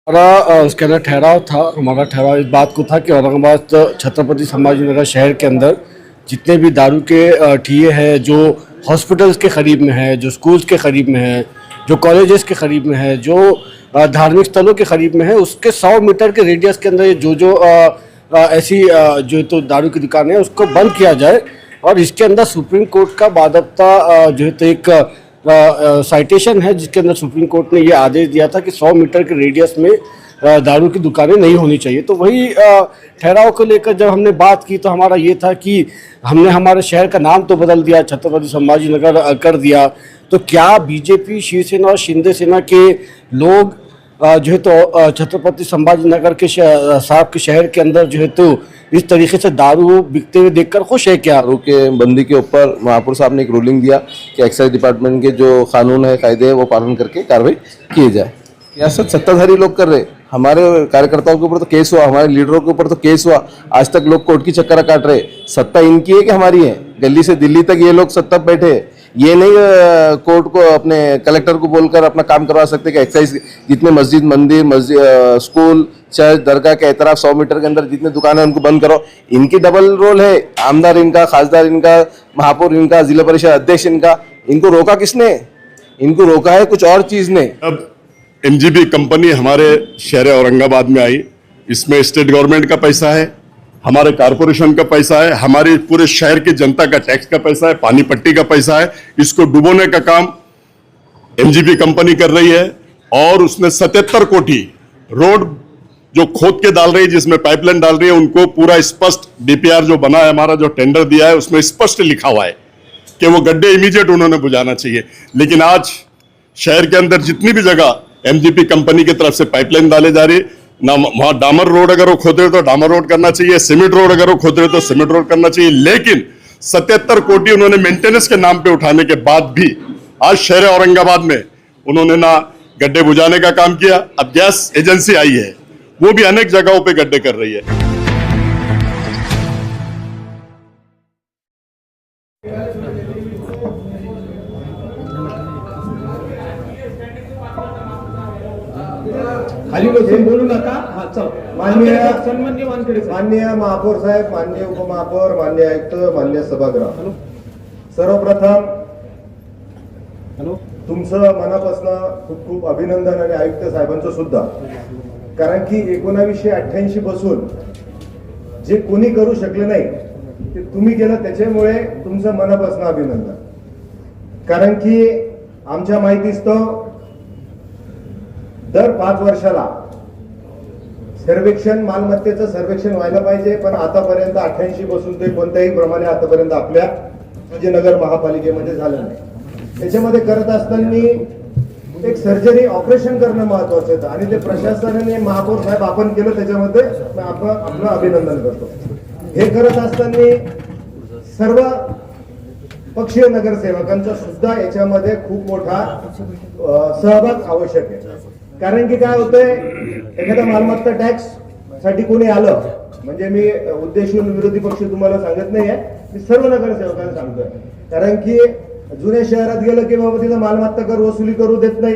हमारा उसके अंदर ठहराव था। हमारा ठहराव इस बात को था कि औरंगाबाद छत्रपति संभाजीनगर शहर के अंदर जितने भी दारू के ठिये हैं, जो हॉस्पिटल्स के करीब में है, जो स्कूल्स के करीब में है, जो कॉलेजेस के करीब में है, जो धार्मिक स्थलों के करीब में है, उसके 100 मीटर के रेडियस के अंदर ये जो ऐसी जो तो दारू की दुकानें हैं उसको बंद किया जाए। और इसके अंदर सुप्रीम कोर्ट का बाकायदा जो है तो एक साइटेशन है, जिसके अंदर सुप्रीम कोर्ट ने ये आदेश दिया था कि 100 मीटर के रेडियस में दारू की दुकानें नहीं होनी चाहिए। तो वही ठहराव को लेकर जब हमने बात की तो हमारा ये था कि हमने हमारे शहर का नाम तो बदल दिया, छत्रपति संभाजीनगर कर दिया, तो क्या बीजेपी, शिवसेना और शिंदे सेना के लोग जो है तो छत्रपति संभाजीनगर के साहब के शहर के अंदर जो है तो इस तरीके से दारू बिकते हुए देखकर खुश है क्या? दारू के बंदी के ऊपर महापौर साहब ने एक रूलिंग दिया कि एक्साइज डिपार्टमेंट के जो कानून है, कायदे है, वो पालन करके कार्रवाई की जाए। सियासत सत्ताधारी लोग कर रहे, हमारे कार्यकर्ताओं के ऊपर तो केस हुआ, हमारे लीडरों के ऊपर तो केस हुआ, आज तक लोग कोर्ट की चक्कर काट रहे। सत्ता इनकी है कि हमारी है? दिल्ली से दिल्ली तक ये लोग सत्ता बैठे, ये नहीं कोर्ट को, अपने कलेक्टर को बोलकर अपना काम करवा सकते कि एक्साइज जितने मस्जिद, मंदिर, स्कूल, चर्च, दरगाह के एतराफ 100 मीटर के अंदर जितने दुकानें उनको बंद करो। इनकी डबल रोल है, आमदार इनका, खासदार इनका, महापौर इनका, जिला परिषद अध्यक्ष इनका। इनको रोका किसने? इनको रोका है कुछ और चीज ने। अब एमजीबी कंपनी हमारे शहर औरंगाबाद में आई, इसमें स्टेट गवर्नमेंट का पैसा है, हमारे कारपोरेशन का पैसा है, हमारे पूरे शहर की जनता का टैक्स का पैसा है, पानी पट्टी का पैसा है। इसको डुबोने का काम एमजीबी कंपनी कर रही है। और उसने 77 कोटी रोड जो खोद के डाल रही है, जिसमें पाइपलाइन डाल रही है, उनको पूरा स्पष्ट डीपीआर जो बना है, हमारा जो टेंडर दिया है, उसमें स्पष्ट लिखा हुआ है कि वो गड्ढे इमीडिएट उन्होंने बुझाना चाहिए। लेकिन आज शहर के अंदर जितनी भी जगह एमजीपी कंपनी की तरफ से पाइपलाइन डाले जा रही, ना वहां डामर रोड अगर वो खोद रहे तो डामर रोड करना चाहिए, सीमेंट रोड अगर वो खोद रहे तो सीमेंट रोड करना चाहिए। लेकिन 77 कोटी उन्होंने मेंटेनेंस के नाम पे उठाने के बाद भी आज शहर औरंगाबाद में उन्होंने ना गड्ढे बुझाने का काम किया। अब गैस एजेंसी आई है, वो भी अनेक जगहों पे गड्ढे कर रही है। खाली बसून बोलू नका। माननीय महापौर साहेब, माननीय उपमहापौर, माननीय आयुक्त, माननीय सभागृह, सर्वप्रथम तुमचं मनापासून खूप खूप अभिनंदन आणि आयुक्त साहेबांचं सुद्धा, कारण की 1988 पासून जे कोणी करू शकले नाही ते तुम्ही केलं, त्याच्यामुळे तुमचं मनापासून अभिनंदन। कारण की आमच्या माहितीस्तव दर 5 वर्षाला सर्वेक्षण, मालमत्तेचं सर्वेक्षण व्हायला पाहिजे, पण आतापर्यंत 88 पासून ते कोणत्याही प्रमाणे आतापर्यंत आपल्या संभाजीनगर महापालिकेमध्ये झालं नाही। त्याच्यामध्ये करत असताना एक सर्जरी ऑपरेशन करणं महत्वाचं होतं आणि ते प्रशासनाने, महापौर साहेब आपण केलं, त्याच्यामध्ये आपण आपलं अभिनंदन करतो। हे करत असताना सर्व पक्षीय नगरसेवकांचा सुद्धा याच्यामध्ये खूप मोठा सहभाग आवश्यक आहे। कारण की काय होतंय, एखादा मालमत्ता टॅक्स साठी कोणी आलं म्हणजे, मी उद्देशून विरोधी पक्ष तुम्हाला सांगत नाहीये, मी सर्व नगरसेवकांना सांगतोय, कारण की जुन्या शहरात गेलं की बाबा तिथं मालमत्ता कर वसुली करू देत नाही,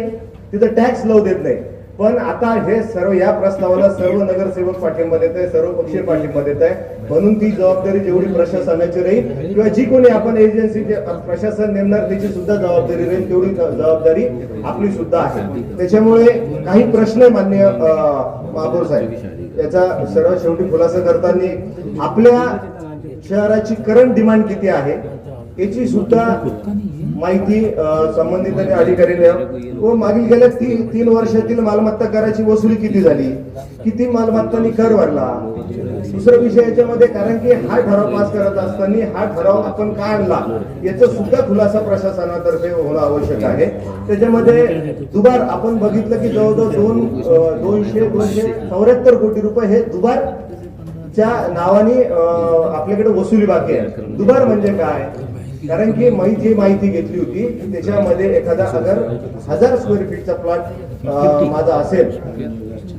तिथं टॅक्स लावू देत नाही। पण आता हे सर्व, या प्रस्तावाला सर्व नगरसेवक पाठिंबा देत आहे, सर्व पक्षीय पाठिंबा देत आहे, म्हणून ती जबाबदारी जेवढी प्रशासनाची राहील किंवा जी कोणी आपण एजन्सी प्रशासन नेमणार त्याची सुद्धा जबाबदारी राहील, तेवढी जबाबदारी आपली सुद्धा आहे। त्याच्यामुळे काही प्रश्न, माननीय महापौर साहेब, याचा सर्व शेवटी खुलासा करताना आपल्या शहराची करंट डिमांड किती आहे याची सुद्धा माहिती संबंधित अधिकाऱ्यांनी, व मागील गेल्या 3 वर्षातील मालमत्ता कराची वसुली किती झाली, किती मालमत्तांनी कर भरला। दुसरा विषय याच्यामध्ये, कारण की हा ठराव पास करत असताना हा ठराव आपण का आणला याचा सुद्धा खुलासा प्रशासनातर्फे होणं आवश्यक आहे। त्याच्यामध्ये दुबार आपण बघितलं की जवळजवळ 274 कोटी रुपये हे दुबारच्या नावाने आपल्याकडे वसुली बाकी आहे। दुबार म्हणजे काय? कारण की मी जी माहिती घेतली होती की त्याच्यामध्ये एखादा अगर 1000 स्क्वेअर फीटचा प्लॉट माझा असेल,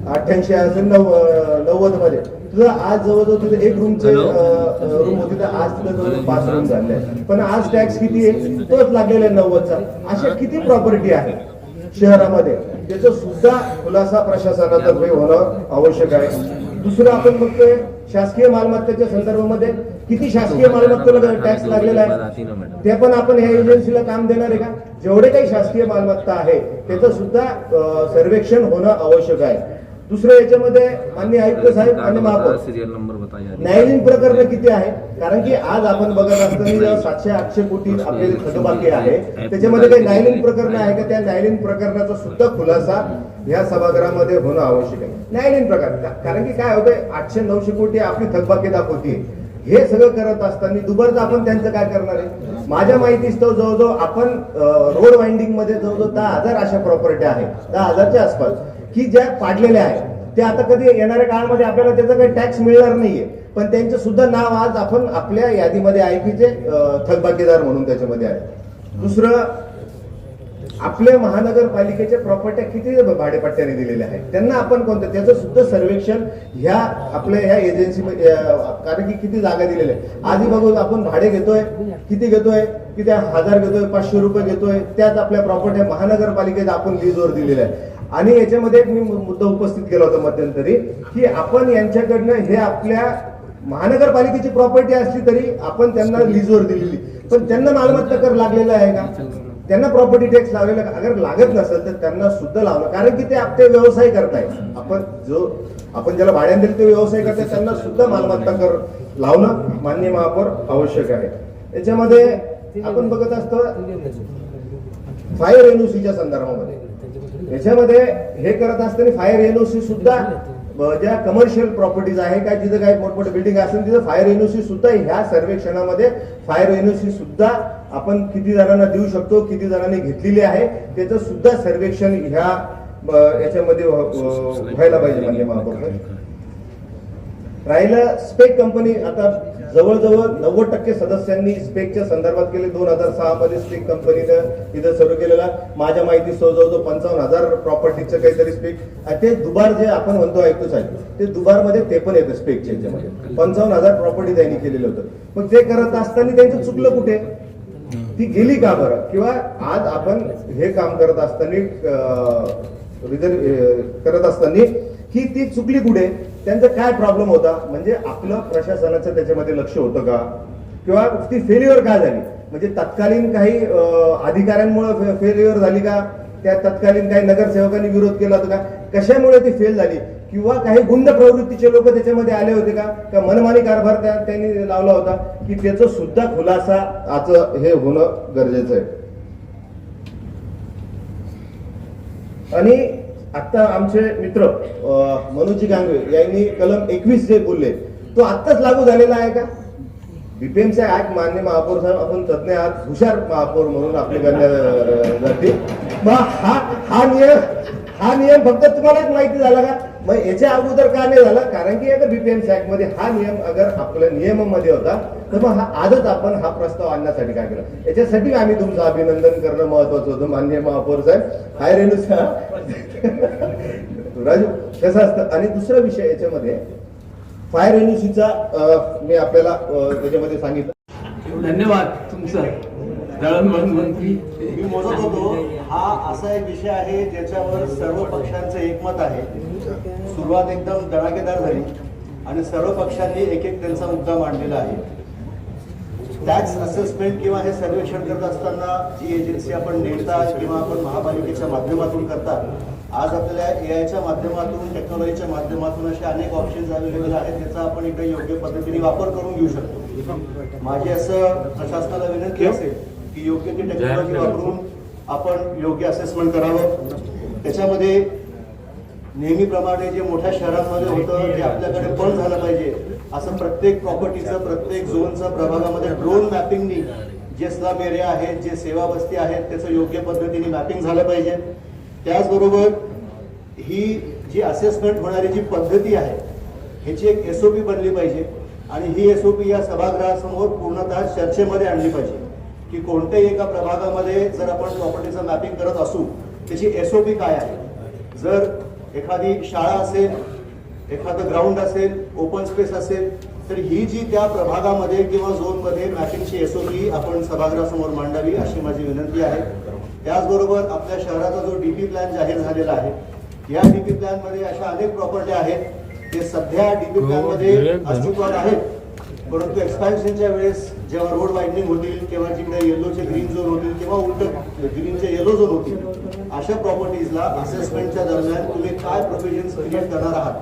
88 असेल, 90 मध्ये, तुझं आज जवळजवळ तुझं 1 रूमचे रूम होती, तर आज तुझं जवळ 5 रूम झाले, पण आज टॅक्स किती आहे तोच लागलेला आहे 90चा। अशा किती प्रॉपर्टी आहे शहरामध्ये त्याचं सुद्धा खुलासा प्रशासनातर्फे होणं आवश्यक आहे. दुसरं आपण बघतोय शासकीय मालमत्तेच्या संदर्भामध्ये किती शासकीय मालमत्तेला टॅक्स लागलेला आहे, ते पण आपण ह्या एजन्सीला काम देणार आहे का? जेवढे काही शासकीय मालमत्ता आहे त्याचं सुद्धा सर्वेक्षण होणं आवश्यक आहे. दुसरं याच्यामध्ये माननीय आयुक्त साहेब आणि महापौर न्यायालयीन प्रकरण किती आहे, कारण की आज आपण बघत असताना 700-800 कोटी आपले थकबाकी आहे, त्याच्यामध्ये काही न्यायालयीन प्रकरण आहे का? त्या न्यायालयीन प्रकरणाचा सुद्धा खुलासा ह्या सभागृहामध्ये होणं आवश्यक आहे. न्यायालयीन प्रकरण, कारण की काय होतंय 800-900 कोटी आपली थकबाकी दाखवते. हे सगळं करत असताना दुबारचं आपण त्यांचं काय करणार आहे? माझ्या माहितीस्तव जवळजवळ आपण रोड वाइंडिंग मध्ये जवळजवळ 10,000 अशा प्रॉपर्टी आहे, 10,000च्या आसपास, की ज्या पाडलेल्या आहेत. ते आता कधी येणाऱ्या काळामध्ये आपल्याला त्याचा काही टॅक्स मिळणार नाहीये, पण त्यांचं सुद्धा नाव आज आपण आपल्या यादीमध्ये आहे की जे थकबाकीदार म्हणून त्याच्यामध्ये आहे. दुसरं, आपल्या महानगरपालिकेच्या प्रॉपर्ट्या किती भाडेपट्ट्याने दिलेल्या आहेत, त्यांना आपण कोणतं, त्याचं सुद्धा सर्वेक्षण ह्या आपल्या ह्या एजन्सी, कारण की किती जागा दिलेल्या आहे. आधी बघू आपण भाडे घेतोय, किती घेतोय, किती 1000 घेतोय, 500 रुपये घेतोय, त्याच आपल्या प्रॉपर्ट्या महानगरपालिकेत आपण लीजवर दिलेल्या आहे. आणि याच्यामध्ये एक मी मुद्दा उपस्थित केला होता मध्यंतरी, की आपण यांच्याकडनं हे आपल्या महानगरपालिकेची प्रॉपर्टी असली तरी आपण त्यांना लीजवर दिलेली, पण त्यांना मालमत्ता कर लागलेला आहे का? त्यांना प्रॉपर्टी टॅक्स लावलेला, अगर लागत नसेल तर त्यांना सुद्धा लावणं, कारण की ते आपले व्यवसाय करताय. आपण ज्याला भाड्याने दिले ते व्यवसाय करताय, त्यांना सुद्धा मालमत्ता कर लावणं माननीय महापौर आवश्यक आहे. याच्यामध्ये आपण बघत असतो फायर एनओसीच्या संदर्भामध्ये, याच्यामध्ये हे करत असताना फायर एनओसी सुद्धा ज्या कमर्शियल प्रॉपर्टीज आहे काय, जिथं काही मोठमोठे बिल्डिंग असेल तिथं फायर एनओसी सुद्धा ह्या सर्वेक्षणामध्ये फायर एनओसी सुद्धा आपण किती जणांना देऊ शकतो, किती जणांनी घेतलेली आहे, त्याचं सुद्धा सर्वेक्षण ह्या याच्यामध्ये व्हायला पाहिजे माननीय महापौर. राहिलं स्पेक कंपनी, आता जवळजवळ 90% सदस्यांनी स्पेकच्या संदर्भात केले. 2006 मध्ये स्पेक कंपनीनं इथं सुरू केलेला, माझ्या माहिती जवळजवळ 55,000 प्रॉपर्टीचं काहीतरी स्पेक, ते दुबार जे आपण म्हणतो ऐकतो साहेब, ते दुबारमध्ये ते पण येतं स्पेकच्या याच्यामध्ये 55,000 प्रॉपर्टी त्यांनी केलेलं होतं. मग ते करत असताना त्यांचं चुकलं कुठे, ती गेली का बरं? किंवा आज आपण हे काम करत असताना ही ती चुकली कुठे, त्यांचा काय प्रॉब्लेम होता, म्हणजे आपलं प्रशासनाचं त्याच्यामध्ये लक्ष होतं का, किंवा ती फेल्युअर का झाली, म्हणजे तत्कालीन काही अधिकाऱ्यांमुळे फेल्युअर झाली का, त्या तत्कालीन काही नगरसेवकांनी विरोध केला होता का, कशामुळे ती फेल झाली, किंवा काही गुंड प्रवृत्तीचे लोक त्याच्यामध्ये आले होते का मनमानी कारभार त्यांनी लावला होता, की त्याचं सुद्धा खुलासा आज हे होणं गरजेचं आहे. आणि आता आमचे मित्र मनोजी गांगवे यांनी कलम 21 जे बोलले तो आत्ताच लागू झालेला आहे का? बीपीएमसी ऍक्ट मान्य महापौर साहेब आपण तज्ञ आहात, हुशार महापौर म्हणून आपले गणल्या जाते. हा नियम फक्त तुम्हालाच माहिती झाला का? मग याच्या अगोदर का नाही झाला? कारण की अगर बीपीएमसी ऍक्ट मध्ये हा नियम अगर आपल्या नियमामध्ये होता तर मग आजच आपण हा प्रस्ताव आणण्यासाठी काय केला. याच्यासाठी आम्ही तुमचं अभिनंदन करणं महत्वाचं होतं माननीय महापौर साहेब. हाय रेणूचा राजू कसं असतं. आणि दुसरा विषय याच्यामध्ये फायर एनओसीचा मी आपल्याला त्याच्यामध्ये सांगितलं. धन्यवाद तुमचं दळणवळण मंत्री. मी मोजत होतो, हा असा एक विषय आहे ज्याच्यावर सर्व पक्षांचं एकमत आहे. सुरुवात एकदम धडाकेदार झाली आणि सर्व पक्षांनी एक एक त्यांचा मुद्दा मांडलेला आहे. टॅक्स असेसमेंट किंवा हे सर्वेक्षण करत असताना जी एजन्सी आपण नेमता किंवा आपण महापालिकेच्या माध्यमातून करता, आज आपल्याला एआयच्या माध्यमातून टेक्नॉलॉजीच्या माध्यमातून असे अनेक ऑप्शन्स अवेलेबल आहेत, त्याचा आपण इकडे योग्य पद्धतीने वापर करून घेऊ शकतो. माझी असं प्रशासनाला विनंती असेल की योग्य ती टेक्नॉलॉजी वापरून आपण योग्य असेसमेंट करावं. त्याच्यामध्ये नेहमीप्रमाणे जे मोठ्या शहरांमध्ये होतं ते आपल्याकडे पण झालं पाहिजे. असं प्रत्येक प्रॉपर्टीचं प्रत्येक झोनचं प्रभागामध्ये ड्रोन मॅपिंगनी जे स्लम एरिया आहेत, जे सेवा वस्ती आहेत, त्याचं योग्य पद्धतीने मॅपिंग झालं पाहिजे. त्याचबरोबर ही जी असेसमेंट होणारी जी पद्धती आहे ह्याची एक एसओपी बनली पाहिजे आणि ही एसओपी या सभागृहासमोर पूर्णतः चर्चेमध्ये आणली पाहिजे की कोणत्याही एका प्रभागामध्ये जर आपण प्रॉपर्टीचं मॅपिंग करत असू त्याची एसओपी काय आहे. जर एखादी शाळा असेल, एखादं ग्राउंड असेल, ओपन स्पेस असेल, तर ही जी त्या प्रभागामध्ये किंवा झोनमध्ये मॅपिंगची एसओपी आपण सभागृहासमोर मांडावी अशी माझी विनंती आहे. त्याचबरोबर आपल्या शहराचा जो डीपी प्लॅन जाहीर झालेला आहे, या डीपी प्लॅन मध्ये अशा अनेक प्रॉपर्टी आहेत ते सध्या डीपी प्लॅन मध्ये अस्तित्वात आहेत, परंतु एक्सपान्शनच्या वेळेस जेव्हा रोड वाईडनिंग होतील किंवा जिकडे येलोचे ग्रीन झोन होतील किंवा उलट ग्रीनचे येलो झोन होतील, अशा प्रॉपर्टीजला असेसमेंटच्या दरम्यान तुम्ही काय प्रोव्हिजन्स क्रिएट करणार आहात.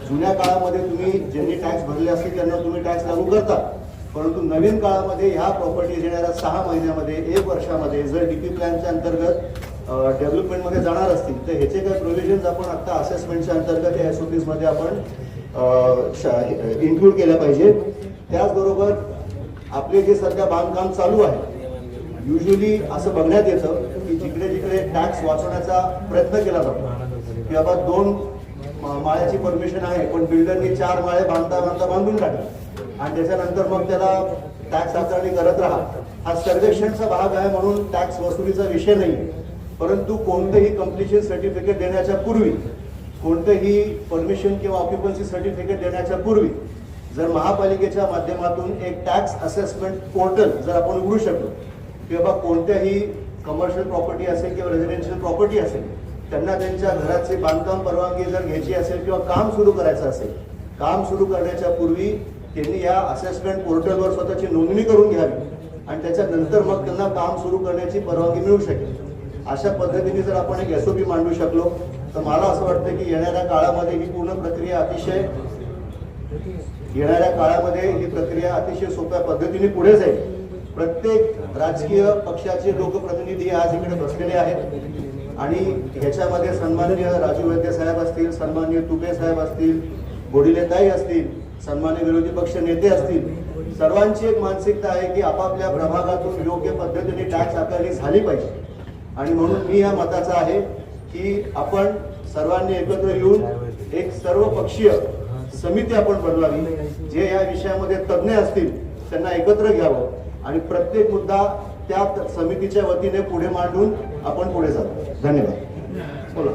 जुन्या काळामध्ये तुम्ही ज्यांनी टॅक्स भरले असतील त्यांना तुम्ही टॅक्स लागू करता, परंतु नवीन काळामध्ये ह्या प्रॉपर्टीज येणाऱ्या 6 महिन्यामध्ये 1 वर्षामध्ये जर डीपी प्लॅनच्या अंतर्गत डेव्हलपमेंटमध्ये जाणार असतील तर ह्याचे काही प्रोव्हिजन्स आपण आता असेसमेंटच्या अंतर्गत या SOPs मध्ये आपण इन्क्लूड केल्या पाहिजे. त्याचबरोबर आपले जे सध्या बांधकाम चालू आहे, युजली असं बघण्यात येतं की जिकडे जिकडे टॅक्स वाचवण्याचा प्रयत्न केला जातो की बाबा 2 माळ्याची परमिशन आहे पण बिल्डरनी 4 माळे बांधता बांधता बांधून टाकले आणि त्याच्यानंतर मग त्याला टॅक्स आकारणी करत राहा. हा सर्वेक्षणचा भाग आहे म्हणून टॅक्स वसुलीचा विषय नाही, परंतु कोणतेही कम्प्लिशन सर्टिफिकेट देण्याच्या पूर्वी, कोणतेही परमिशन किंवा ऑक्युपन्सी सर्टिफिकेट देण्याच्या पूर्वी जर महापालिकेच्या माध्यमातून एक टॅक्स असेसमेंट पोर्टल जर आपण उघडू शकलो की बाबा कोणत्याही कमर्शियल प्रॉपर्टी असेल किंवा रेझिडेन्शियल प्रॉपर्टी असेल त्यांना त्यांच्या घराची बांधकाम परवानगी जर घ्यायची असेल किंवा काम सुरू करायचं असेल, काम सुरू करण्याच्या पूर्वी त्यांनी या असेसमेंट पोर्टलवर स्वतःची नोंदणी करून घ्यावी आणि त्याच्यानंतर मग त्यांना काम सुरू करण्याची परवानगी मिळू शकेल. अशा पद्धतीने जर आपण एक SOP मांडू शकलो तर मला असं वाटतं की येणाऱ्या काळामध्ये ही पूर्ण प्रक्रिया अतिशय सोप्या पद्धतीने पुढे जाईल. प्रत्येक राजकीय पक्षाचे लोकप्रतिनिधी आज इकडे बसलेले आहेत आणि ह्याच्यामध्ये सन्माननीय राजू वैद्य साहेब असतील, सन्माननीय तुपे साहेब असतील, गोडिलेताई असतील, सन्माननीय विरोधी पक्ष नेते असतील, सर्वांची एक मानसिकता आहे की आपापल्या प्रभागातून योग्य पद्धतीने टॅक्स आकारणी झाली पाहिजे आणि म्हणून मी या मताचा आहे की आपण सर्वांनी एकत्र येऊन एक सर्वपक्षीय समिती आपण बनवावी, जे या विषयामध्ये तज्ज्ञ असतील त्यांना एकत्र घ्यावं आणि प्रत्येक मुद्दा त्या समितीच्या वतीने पुढे मांडून आपण पुढे जातो. धन्यवाद. बोला.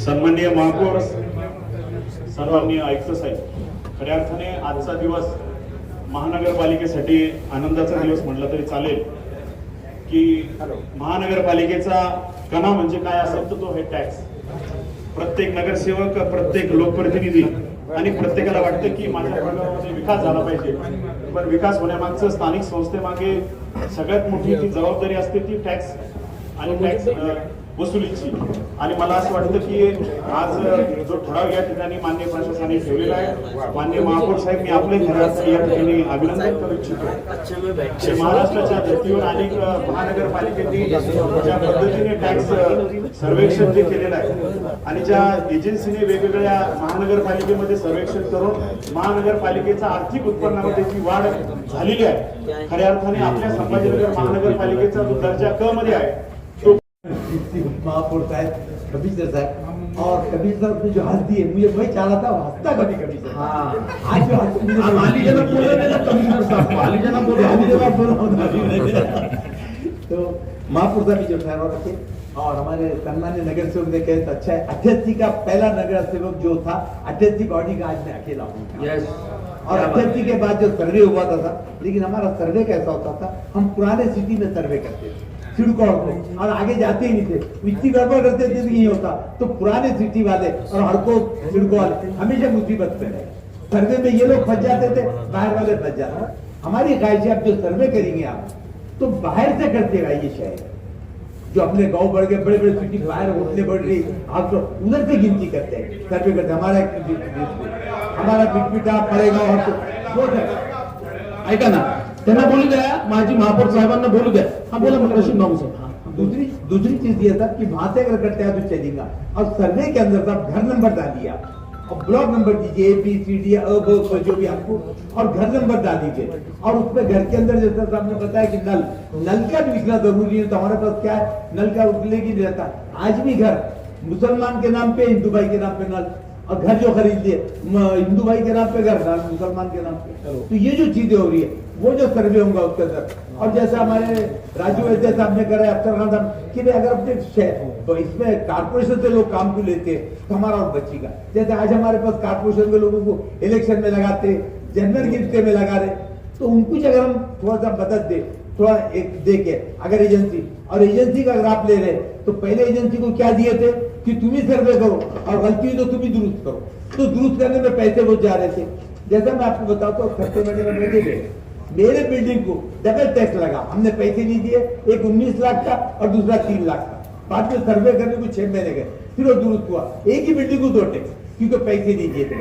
सन्माननीय महापौर, सन्माननीय आयुक्त साहेब, खऱ्या अर्थाने आजचा दिवस महानगरपालिकेसाठी आनंदाचा दिवस म्हटला तरी चालेल की महानगरपालिकेचा कणा म्हणजे काय असेल तर तो हे टॅक्स. प्रत्येक नगरसेवक, प्रत्येक लोकप्रतिनिधी आणि प्रत्येकाला वाटतं की माझ्या भागामध्ये विकास झाला पाहिजे, पण विकास होण्यामागचं स्थानिक संस्थेमागे सगळ्यात मोठी जी जबाबदारी असते ती टॅक्स आणि टॅक्स वसुलीची. आणि मला असं वाटतं की आज जो ठराव या ठिकाणी माननीय प्रशासनाने ठेवलेला आहे, माननीय महापौर साहेब, मी आपले घरात या ठिकाणी अभिनंदन करू इच्छितो. महाराष्ट्राच्या धर्तीवर अनेक महानगरपालिकेने ज्या पद्धतीने टॅक्स सर्वेक्षण जे केलेलं आहे आणि ज्या एजन्सीने वेगवेगळ्या महानगरपालिकेमध्ये सर्वेक्षण करून महानगरपालिकेचा आर्थिक उत्पन्नामध्ये जी वाढ झालेली आहे, खऱ्या अर्थाने आपल्या संभाजीनगर महानगरपालिकेचा जो दर्जा क मध्ये आहे महापौर साहब, कमिश्नर साहब, और कमिश्नर साहब ने जो हंस दिए, मुझे वही चाह रहा था हंसता कभी कभी सर। हाँ, आज जो माली जना बोले ना कमिश्नर साहब, माली जना बोले तो महापौर साहब जो ठहराव रखे और हमारे सम्मान्य नगर सेवक ने कहे तो अच्छा है। अध्यक्ष जी का पहला नगर सेवक जो था, अध्यक्ष जी बॉडी का आज मैं अकेला हूँ। और अध्यक्ष जी के बाद जो सर्वे हुआ था, लेकिन हमारा सर्वे कैसा होता था, हम पुराने सिटी में सर्वे करते थे सिडको और आगे जाते ही नहीं थे, इतनी गड़बड़ करते थे नहीं होता, तो पुराने सिटी वाले और हड़को सिडको वाले हमेशा मुसीबत में रहे। सर्वे में ये लोग फंस जाते थे, बाहर वाले फंस जाते। हमारी ख्वाहिश है आप जो सर्वे करेंगे आप तो बाहर से करते रहिए। शहर जो अपने गांव बढ़ गए, बड़े बड़े सिटी बाहर उतने बढ़ रही, आप तो उधर से गिनती करते हैं, सर्वे करते। हमारा पिटपिटा पड़ेगा और ऐका ना, त्यांना बोलू द्या, माझी महापौर साहेबांना बोलू द्या। हाँ बोला रशीद बाबू साहब। दूसरी चीज ये था कि वहां से अगर करते हैं तो चलेगा, और सर्वे के अंदर साहब घर नंबर डालिए आप और ब्लॉक नंबर दीजिए, ABCD अ जो भी आपको, और घर नंबर डाल दीजिए। और उसमें घर के अंदर जैसा साहब ने बताया कि नल का भी निकला जरूरी है, तो हमारे पास क्या है, नल का उठने की नहीं रहता। आज भी घर मुसलमान के नाम पे, हिंदू भाई के नाम पे नल, और घर जो खरीद लिए हिंदू भाई के नाम पे घर, मुसलमान के नाम पे। तो ये जो चीजें हो रही है वो जो सर्वे होगा उसके अंदर। और जैसे हमारे राजू वैद्य साहब ने करा, अफसर खान साहब कि भाई अगर अपने तो इसमें कारपोरेशन से लोग काम को लेते हैं तो हमारा और बचेगा। जैसे आज हमारे पास कारपोरेशन के लोगों को इलेक्शन में लगाते, जनरल गिफ्ट में लगा रहे, तो उनको अगर हम थोड़ा सा मदद दे थोड़ा एक देखे, अगर एजेंसी और एजेंसी का अगर आप ले रहे तो पहले एजेंसी को क्या दिए थे कि तुम ही सर्वे करो और गलती हुई तो तुम ही दुरुस्त करो, तो दुरुस्त करने में पैसे बहुत जा रहे थे। जैसा मैं आपको बताता हूँ, खर्चे महीने में मेरे बिल्डिंग को डबल टैक्स लगा, हमने पैसे नहीं दिए, एक 19 लाख का और दूसरा 3 लाख का। बाद में सर्वे करने को 6 महीने गए, फिर वो दुरुस्त हुआ, एक ही बिल्डिंग को 2 टैक्स, क्योंकि पैसे नहीं दिए थे।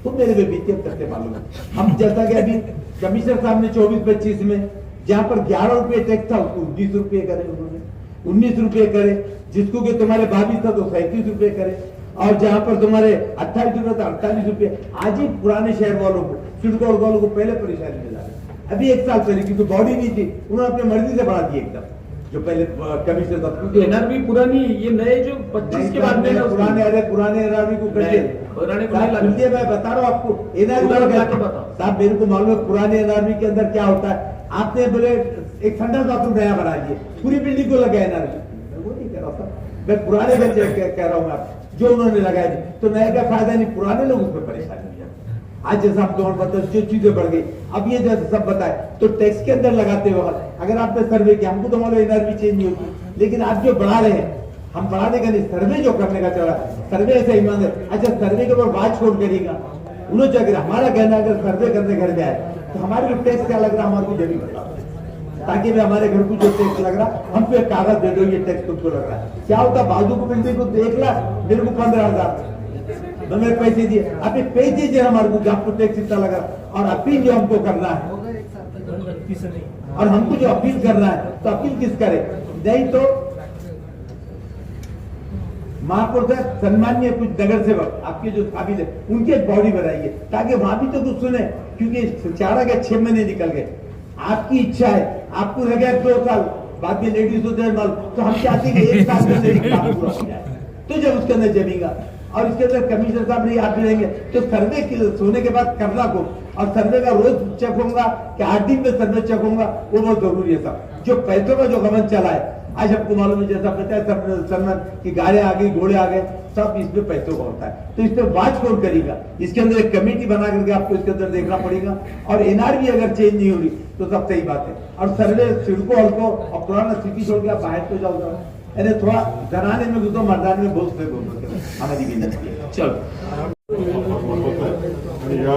तो मेरे में बीते करते मालूम है, हम जैसा कि अभी कमिश्नर साहब ने 24-25 में जहाँ पर 11 रुपए टैक्स था उसको 19 रुपए करे, उन्होंने 19 रुपए करे, जिसको कि तुम्हारे 22 था तो 37 रुपए करे, और जहाँ पर तुम्हारे 28 रुपए था 48 रुपए। आज ही पुराने शहर वालों को, चिड़गौड़ वालों को पहले परेशानी में डाले, अभी 1 साल पहले, क्योंकि बॉडी नहीं थी, उन्होंने अपनी मर्जी से बढ़ा दी एकदम, जो पहले कमिश्नर था। क्योंकि एनआरबी पुरानी, ये नए जो 25 के बाद में पुराने, अरे पुराने एनआरबी को करते, मैं बता रहा हूँ आपको एनआरबी साहब, मेरे को मालूम है पुराने एनआरबी के अंदर क्या होता है। आपने बोले एक संडास बाथरूम नया बना दिए, पूरी बिल्डिंग को लगा एनआरबी, वो नहीं कह रहा था मैं, पुराने कह रहा हूँ आप, जो उन्होंने लगाया तो नया का फायदा नहीं, पुराने लोग उसमें परेशानी हुई। आज जैसा हम तुम्हारे पता जो चीजें बढ़ गई, अब ये जैसे सब बताए तो टैक्स के अंदर लगाते वक्त अगर आपने सर्वे किया, हमको तो हमारा एनआरबी चेंज नहीं होती, लेकिन आप जो बढ़ा रहे हैं, हम बढ़ाने का नहीं, सर्वे जो करने का चला, सर्वे ऐसा ईमानदार। अच्छा, सर्वे के ऊपर बात छोड़ करेगा उन्होंने, अगर हमारा कहना अगर सर्वे करने घर जाए तो हमारे को टैक्स क्या लग रहा है, हमारे को जरूर बताओ, ताकि मैं हमारे घर को जो टैक्स लग रहा हमको एक कागज दे दो, ये टैक्स तुमको लग रहा है। क्या होता, बाजू को बिल्डिंग को 1 लाख, मेरे को 15,000, तो मेरे पैसे दिए, आप एक पैसे दीजिए हमारे को, आपको टैक्स इतना लगा, और अपील जो हमको करना है, और हमको जो अपील करना है तो अपील किस करे, नहीं तो महापौर साहब सम्मान्य कुछ नगर सेवक आपके जो काबिल है उनकी एक बॉडी बनाइए, ताकि वहां भी तो कुछ सुने, क्योंकि 4 के 6 महीने निकल गए। आपकी इच्छा है, आपको लगे 2 साल बाद में लेडीज होते हैं, तो हम चाहते हैं कि 1 साल में लेडीज काम पूरा हो जाए, तो जब उसके अंदर जमेगा। और इसके अंदर कमिश्नर साहब नहीं, आप भी रहेंगे तो सर्वे सोने के बाद करना को, और सर्वे का रोज चेक होगा कि 8 दिन में सर्वे चेक होगा, वो बहुत जरूरी है साहब। जो पैसों का जो गमन चला है, आज हमको मालूम है, जैसा पता है सलमान की गाड़ियां आ गई, घोड़े आ गए, सब इसमें पैसों का होता है, तो इस पर बात कौन करेगा। इसके अंदर एक कमेटी बना करके आपको इसके अंदर देखना पड़ेगा, और एनआरबी अगर चेंज नहीं होगी तो सब सही बात है। और सर्वे सिड़को हल्को और पुराना सिटी छोड़ के आप बाहर तो जाओ, यानी थोड़ा घराने में घुसो, मर्दाने में बहुत से हमारी विनती है। चलो आणि या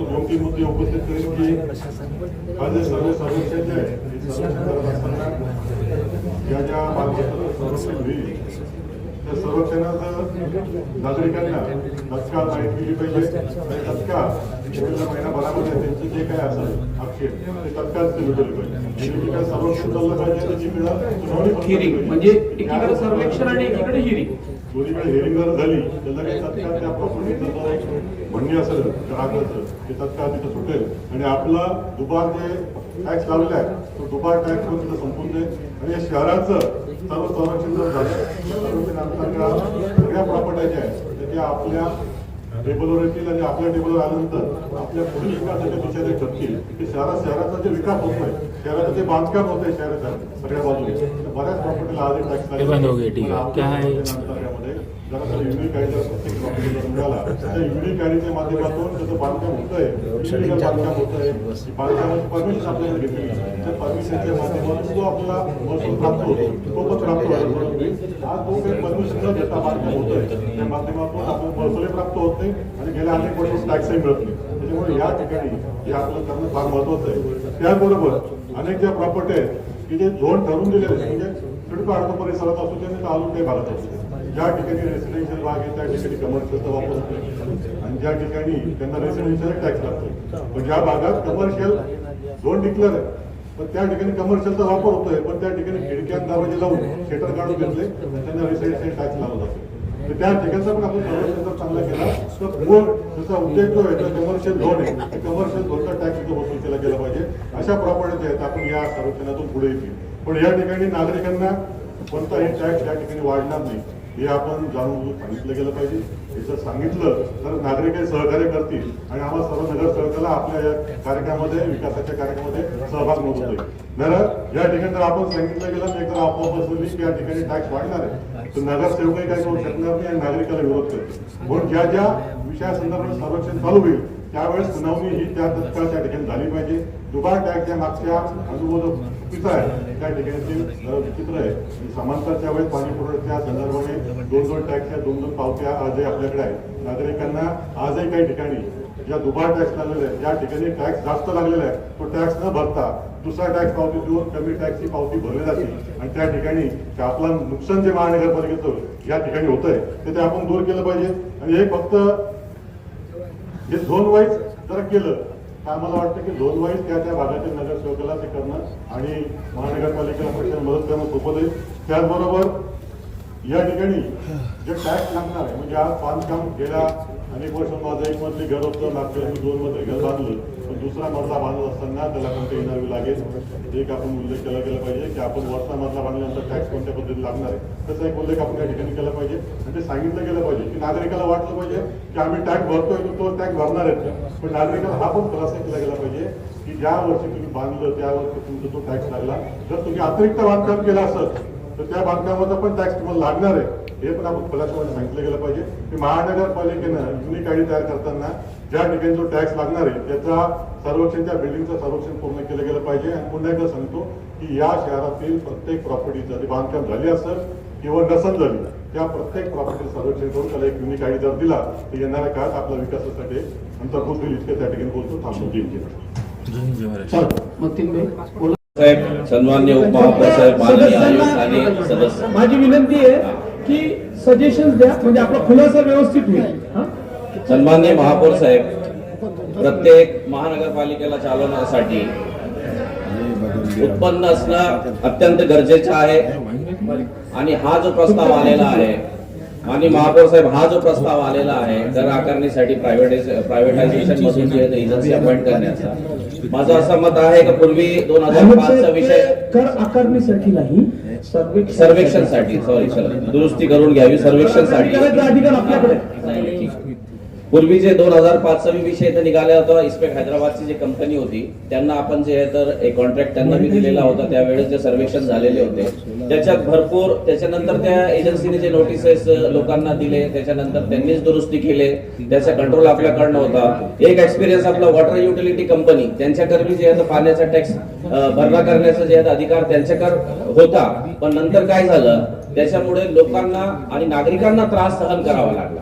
2-3 मुद्दे उपस्थित करेन की हा जे सर्वेक्षण जे आहे, ज्या ज्या मालमत्तांचं संरक्षण होईल त्या सर्वेक्षणाचं नागरिकांना तत्काळ माहिती दिली पाहिजे, आणि तत्काळ महिनाभरामध्ये त्यांचे जे काय असेल आक्षेप ते तत्काळ ते मिटवले पाहिजे। काय सर्वेक्षण चाललं पाहिजे, त्याची हिअरिंग म्हणजे एकीकडे सर्वेक्षण आणि एकीकडे हिअरिंग, दोन्ही वेळ हिअरिंग जर झाली तर लगेच तत्काळ त्या प्रॉपर्टीचं जो म्हणणे असेल ग्राहकाचं ते तत्काळ तिथं सुटेल, आणि आपला दुबार जे टॅक्स लावलेला आहे तो दुबार टॅक्स पण तिथं संपून जाईल, आणि या शहराचं सर्व संरक्षण जर झालं तर सगळ्या प्रॉपर्ट्या ज्या आहेत त्या आपल्या टेबलवर येतील, आणि आपल्या टेबलवर आल्यानंतर आपल्या पुढील विकासाच्या दिशेने ठरतील की शहराचा जे विकास होत आहे, शहराचं जे बांधकाम होत आहे शहराच्या सगळ्या बाजूने, बऱ्याच प्रॉपर्टीला आधी टॅक्स जरा युनिक आयडी जर प्रत्येक प्रॉपर्टी जर मिळाला, त्या युनिक आयडीच्या माध्यमातून त्याचं बांधकाम होत आहे, बांधकाम होत आहे, बांधकामाची परमिशन आपल्याला घेतली, त्या परमिशनच्या माध्यमातून जो आपला महसूल प्राप्त होतो तो पण प्राप्त व्हायला, आज जो काही परमिशन न घेता बांधकाम होत आहे त्या माध्यमातून आपल्याला महसूलही प्राप्त होत नाही, आणि गेल्या अनेक वर्ष टॅक्सही मिळत नाही। त्याच्यामुळे या ठिकाणी हे आपलं करणं फार महत्वाचं आहे। त्याचबरोबर अनेक ज्या प्रॉपर्टी आहेत की जे झोन ठरवून दिलेले, म्हणजे सिडको हडको परिसरात असू दे, तालुका काही भागात असू दे, ज्या ठिकाणी रेसिडेन्शियल भाग आहे त्या ठिकाणी कमर्शियलचा वापर होतो, आणि ज्या ठिकाणी त्यांना रेसिडेन्शियल टॅक्स लागतो, पण ज्या भागात कमर्शियल झोन डिक्लेअर आहे पण त्या ठिकाणी कमर्शियलचा वापर होतोय, पण त्या ठिकाणी खिडक्या दरवाजे लावून शेटर काढून घेतले, त्यांना रेसिडेन्शियल टॅक्स लावला जातो। तर त्या ठिकाणचा पण आपण सर्वेक्षण जर चांगला केला तर मूळ त्याचा उद्देश जो आहे तो कमर्शियल झोन आहे, कमर्शियल झोनचा टॅक्स इथं वसूल केला गेला पाहिजे। अशा प्रॉपर्टी आहेत आपण या सर्वेक्षणातून पुढे येतील, पण या ठिकाणी नागरिकांना कोणताही टॅक्स या ठिकाणी वाढणार नाही हे आपण जाणून सांगितलं गेलं पाहिजे। हे जर सांगितलं तर नागरिक सहकार्य करतील, आणि आम्हाला सर्व नगरसेवकाला आपल्या या कार्यक्रमामध्ये, विकासाच्या कार्यक्रमामध्ये सहभाग नोंदवता येईल। या ठिकाणी जर आपण सांगितलं गेलं तर एक जर अफवा बसवली की या ठिकाणी टॅक्स वाढणार आहे, तर नगरसेवकही काय करू शकणार नाही आणि नागरिकाला विरोध करतो. म्हणून ज्या ज्या विषयासंदर्भात सर्वेक्षण चालू होईल त्यावेळेस सुनावणी ही त्या तत्काळ त्या ठिकाणी झाली पाहिजे. दुबार टॅक्स ज्या मागच्या अनुभव जो चुकीचा आहे त्या ठिकाणी विचित्र आहे. समांतरच्या वेळेस पाणी पुरवठ्याच्या संदर्भाने दोन टॅक्सच्या दोन पावत्या आजही आपल्याकडे आहेत. नागरिकांना आजही काही ठिकाणी ज्या दुबार टॅक्स लागलेला आहे ज्या ठिकाणी टॅक्स जास्त लागलेला आहे तो टॅक्स न भरता दुसरा टॅक्स पावती देऊन कमी टॅक्सची पावती भरली जाते आणि त्या ठिकाणी आपलं नुकसान जे महानगरपालिकेचं या ठिकाणी होतंय ते आपण दूर केलं पाहिजे. आणि हे फक्त हे झोन वाईज जर केलं तर आम्हाला वाटतं की झोन वाईज त्या भागातील नगरसेवकाला ते करणं आणि महानगरपालिकेला पैशाला मदत करणं सोपं जाईल. त्याचबरोबर या ठिकाणी जे टॅक्स लागणार आहे म्हणजे आज बांधकाम गेल्या अनेक वर्ष माझं एक मजली घर होतं, मागच्या वर्षी 2 मजली घर बांधलं पण दुसरा मजला बांधत असताना त्याला कोणत्या इनावी लागेल एक आपण उल्लेख केला गेला पाहिजे की आपण वरचा मजला बांधल्यानंतर टॅक्स कोणत्या पद्धतीने लागणार आहे त्याचा एक उल्लेख आपण या ठिकाणी केला पाहिजे. आणि ते सांगितलं गेलं पाहिजे की नागरिकाला वाटलं पाहिजे की आम्ही टॅक्स भरतोय तो टॅक्स भरणार आहेत का, पण नागरिकाला हा पण खुलासा केला गेला पाहिजे की ज्या वर्षी तुम्ही बांधलं त्या वर्षी तुमचा तो टॅक्स लागला. जर तुम्ही अतिरिक्त बांधकाम केलं असत तर त्या बांधकामाचा पण टॅक्स तुम्हाला लागणार आहे हे पण आपण खुलासामध्ये सांगितलं गेलं पाहिजे की महानगरपालिकेनं युनिक आयडी तयार करताना ज्या ठिकाणी जो टॅक्स लागणार आहे त्याचा सर्वेक्षणच्या बिल्डिंगचं सर्वेक्षण पूर्ण केलं गेलं पाहिजे. आणि पुन्हा एकदा सांगतो की या शहरातील प्रत्येक प्रॉपर्टीचं जे बांधकाम झाली असेल किंवा नसन झाली त्या प्रत्येक प्रॉपर्टी सर्वेक्षण करून त्याला एक युनिक आयडी जर दिला तर येणाऱ्या काळात आपल्या विकासासाठी अंतर्भूत होईल इतके त्या ठिकाणी बोलतो. थांबतो. साहेब, सन्मान्य उपमहापौर साहेब, माननीय आयुक्त आणि सदस्य, माझी विनंती आहे की सजेशन द्या म्हणजे आपला खुलासा व्यवस्थित होईल. सन्मान्य महापौर साहेब, प्रत्येक महानगरपालिकेला चालवण्यासाठी उत्पन्न असणं अत्यंत गरजेचं आहे. आणि हा जो प्रस्ताव आलेला आहे आणि महापौर साहेब हा जो प्रस्ताव आलेला आहे कर आकारणीसाठी प्रायव्हेटायझेशन मधून जे एजन्सी अपॉइंट करण्याचा माझं असं मत आहे की पूर्वी 2005चा विषय कर आकारणीसाठी नाही सर्वेक्षणसाठी दुरुस्ती करून घ्यावी सर्वेक्षणसाठी. अधिकार आपल्याकडे पूर्वी जे 2005चा विषय इथं निघाला होता इस्पेक हैदराबादची जी कंपनी होती त्यांना आपण जे आहे तर एक कॉन्ट्रॅक्ट त्यांना मी दिलेला होता त्यावेळेस जे सर्वेक्षण झालेले होते त्याच्यात भरपूर त्याच्यानंतर त्या एजन्सीने जे नोटिसेस लोकांना दिले त्याच्यानंतर त्यांनीच दुरुस्ती केले त्याचा कंट्रोल आपल्याकडनं होता. एक एक्सपिरियन्स आपला वॉटर युटिलिटी कंपनी त्यांच्याकरवी जे आहे पाण्याचा टॅक्स भरणा करण्याचा जे आहे अधिकार त्यांच्याकडे होता पण नंतर काय झालं त्याच्यामुळे लोकांना आणि नागरिकांना त्रास सहन करावा लागला.